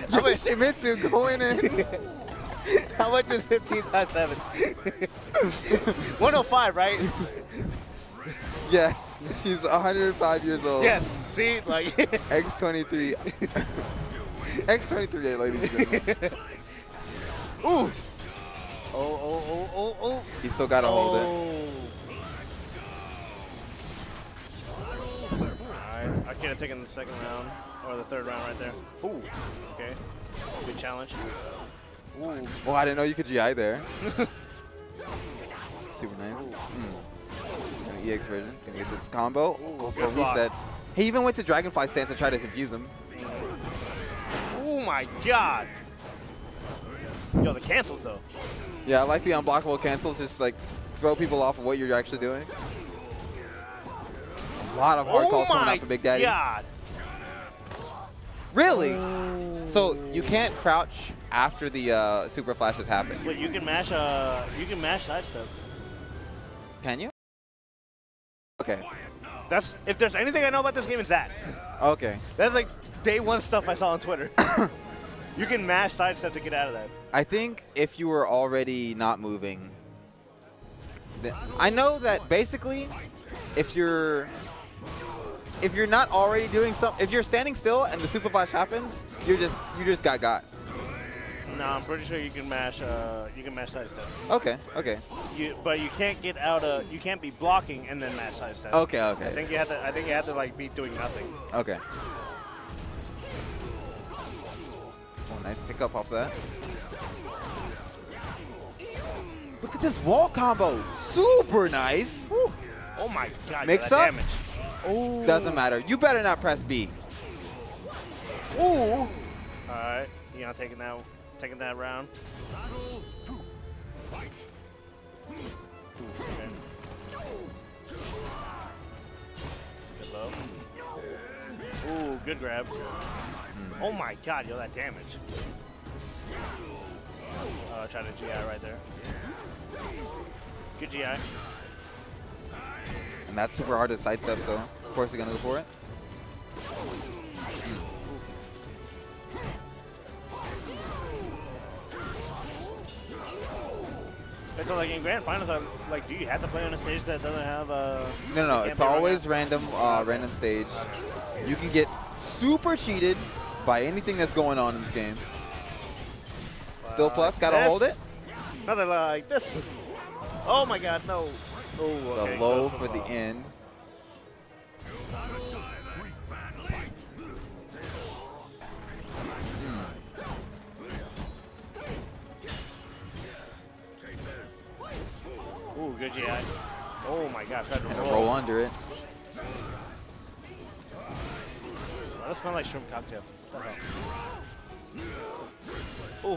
Yoshimitsu going in. How much is 15 times 7? 105, right? Yes, she's 105 years old. Yes, see, like X23. X23, ladies and gentlemen. Ooh. Oh. He still got to hold it. Alright, I could have taken the second round, or the third round right there. Ooh, okay. Good challenge. Ooh. Oh, I didn't know you could GI there. Super nice. An EX version. Gonna get this combo. Go for a reset. He even went to Dragonfly stance to try to confuse him. Oh my God. Yo, the cancels though. Yeah, I like the unblockable cancels. Just like throw people off of what you're actually doing. A lot of hard calls coming out for Big Daddy. God. Really? So you can't crouch after the super flashes happen. Wait, you can mash side step. Can you? Okay. That's if there's anything I know about this game, it's that. Okay. That's like day one stuff I saw on Twitter. You can mash side step to get out of that. I think if you were already not moving, I know that basically if you're not already doing something, if you're standing still and the super flash happens, you just got. No, I'm pretty sure you can mash side step. Okay. But you can't get out of, you can't be blocking and then mash side step. Okay. I think you have to like be doing nothing. Okay. Oh, nice pickup off that. Look at this wall combo. Super nice. Whew. Oh my god. Mix that up? damage. Ooh. Doesn't matter. You better not press B. Ooh. All right. You know, taking that round. Okay. Good low. Ooh, good grab. Oh my god, yo, that damage. Try to GI right there. Good GI. And that's super hard to sidestep, so of course you're gonna go for it. So like in grand finals, like, do you have to play on a stage that doesn't have No. It's always random stage. You can get super cheated by anything that's going on in this game. Still plus, gotta hold it. Nothing like this. Oh my god, no. Oh, okay. The low for the end. Ooh, good GI. Oh my gosh, tried to Roll under it. That does smell like shrimp cocktail.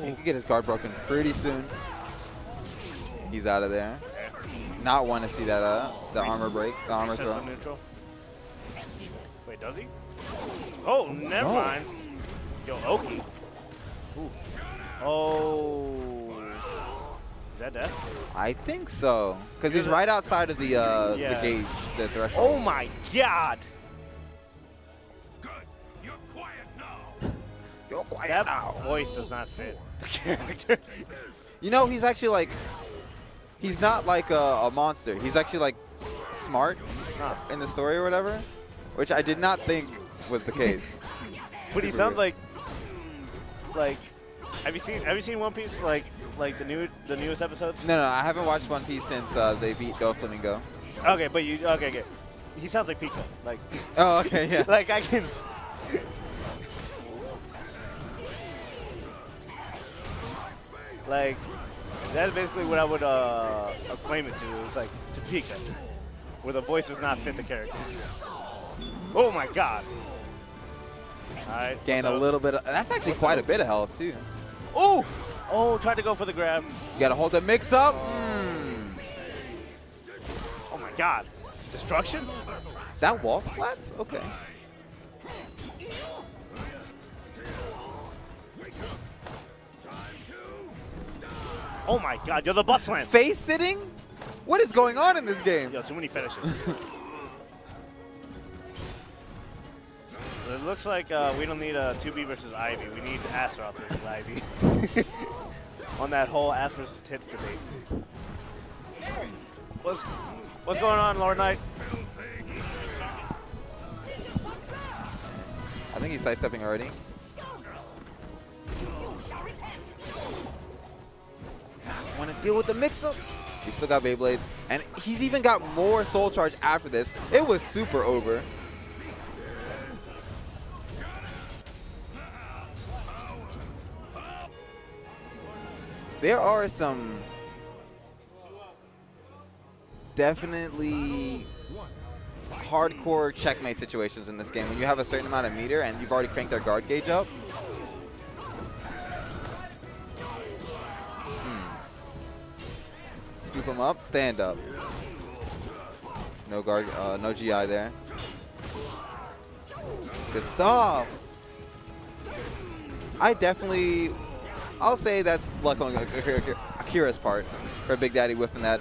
He could get his guard broken pretty soon. He's out of there. Not want to see that the armor break, the armor throw. Neutral. Wait, does he? Oh, never mind. Yo, Oki. Ooh. Oh. Is that death? I think so, because he's right outside of the gauge, the threshold. Oh my god! Good. You're quiet now. You're quiet That now. voice does not fit the character. You know, he's actually like, he's not like a monster. He's actually like smart in the story or whatever, which I did not think was the case. But he sounds like have you seen One Piece like the newest episodes? No, I haven't watched One Piece since they beat Doflamingo. Okay, but okay. He sounds like Pico. Like oh, okay, yeah. like I can. Like that's basically what I would claim it to. It's like to Pico, where the voice does not fit the character. Oh my god! All right, Gain a little bit. That's actually quite a bit of health too. Oh! Oh, tried to go for the grab. You gotta hold the mix up. Oh my god. Destruction? Is that wall splats? Okay. Oh my god, yo, the butt slam. Face sitting? What is going on in this game? Yo, too many finishes. It looks like we don't need a 2B versus Ivy. We need Astaroth versus Ivy. On that whole Ass versus Tits debate. What's going on, Lord Knight? I think he's sidestepping already. Want to deal with the mix-up? He's still got Beyblade. And he's even got more Soul Charge after this. It was super over. There are some definitely hardcore checkmate situations in this game when you have a certain amount of meter and you've already cranked their guard gauge up. Scoop him up, stand up. No guard, no GI there. Good stuff. I'll say that's luck on Akira's part for Big Daddy whiffing that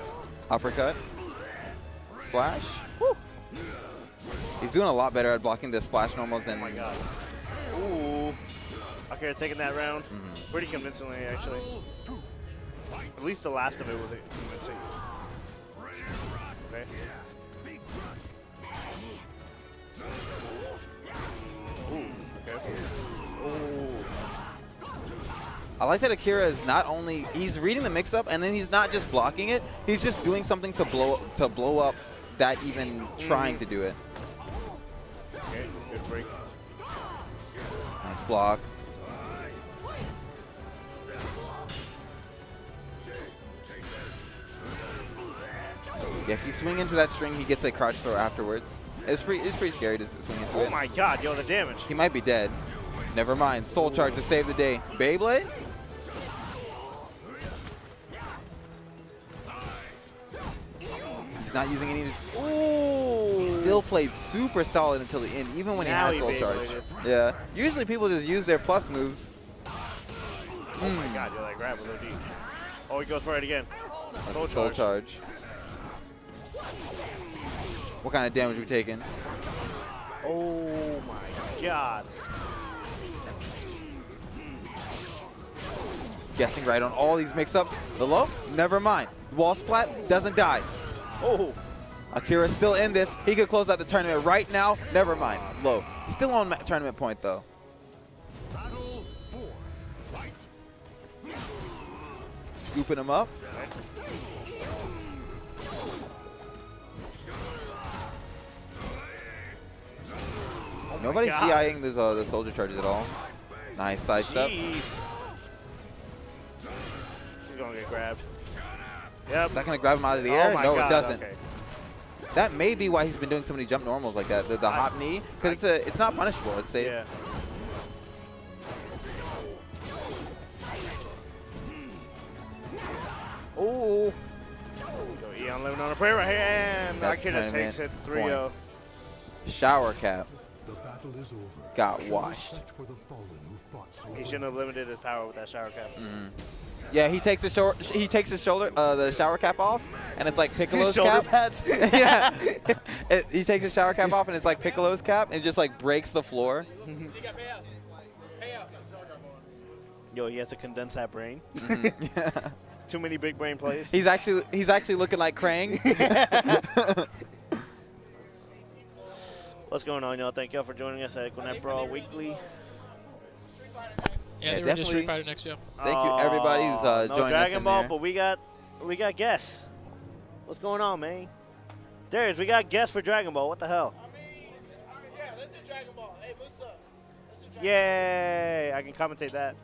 uppercut. Splash. Woo. He's doing a lot better at blocking the splash normals than. Oh my god. Ooh. Akira taking that round pretty convincingly, actually. At least the last of it was convincing. Okay. I like that Akira is not only he's reading the mix-up, and then he's not just blocking it. He's just doing something to blow up that even trying to do it. Okay, good break. Nice block. Yeah, if you swing into that string, he gets a crouch throw afterwards. It's pretty scary to swing into it. Oh my God, yo, the damage. He might be dead. Never mind. Soul Charge to save the day. Beyblade? He's not using any of his... Ooh! He still played super solid until the end, even when he had Soul Charge. Yeah. Usually people just use their plus moves. Oh my God, you're like grab a little deep. Oh, he goes for it again. Soul Charge. What kind of damage are we taking? Oh my God. Guessing right on all these mix-ups. The low? Never mind. Wall splat doesn't die. Oh. Akira's still in this. He could close out the tournament right now. Never mind. Low. Still on tournament point, though. Battle 4. Fight. Scooping him up. Nobody's GIing the soldier charges at all. Nice side step. He's gonna get grabbed. Yep. Is that gonna grab him out of the air? No, it doesn't. Okay. That may be why he's been doing so many jump normals like that. The hop knee, because it's not punishable. It's safe. Yeah. Oh. Go Eon living on a prayer right here, and Akira takes it 3-0. Shower cap. The battle is over. Got Show washed. respect for the fallen who fought so He shouldn't have limited his power with that shower cap. Yeah, he takes his the shower cap off, and it's like Piccolo's shoulder cap. pads. Yeah, he takes his shower cap off, and it's like Piccolo's cap, and it just like breaks the floor. Yo, he has to condense that brain. Yeah. Too many big brain plays. He's actually looking like Krang. What's going on, y'all? Thank y'all for joining us at Gwinnett Brawl Weekly. Yeah, definitely. Street Fighter next year. Thank you, everybody who's no joining us Dragon in Ball, there. but we got guests. What's going on, man? Darius, we got guests for Dragon Ball. What the hell? Yeah, let's do Dragon Ball. Hey, what's up? Let's do Dragon Yay! I can commentate that.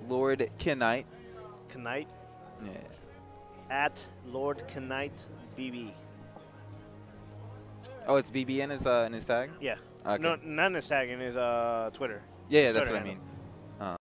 Lord Knight. Knight. Yeah. At Lord Knight BB. Oh, it's BB in his tag? Yeah. Okay. No, not in his tag, in his Twitter. Yeah, that's Twitter what I handle. mean.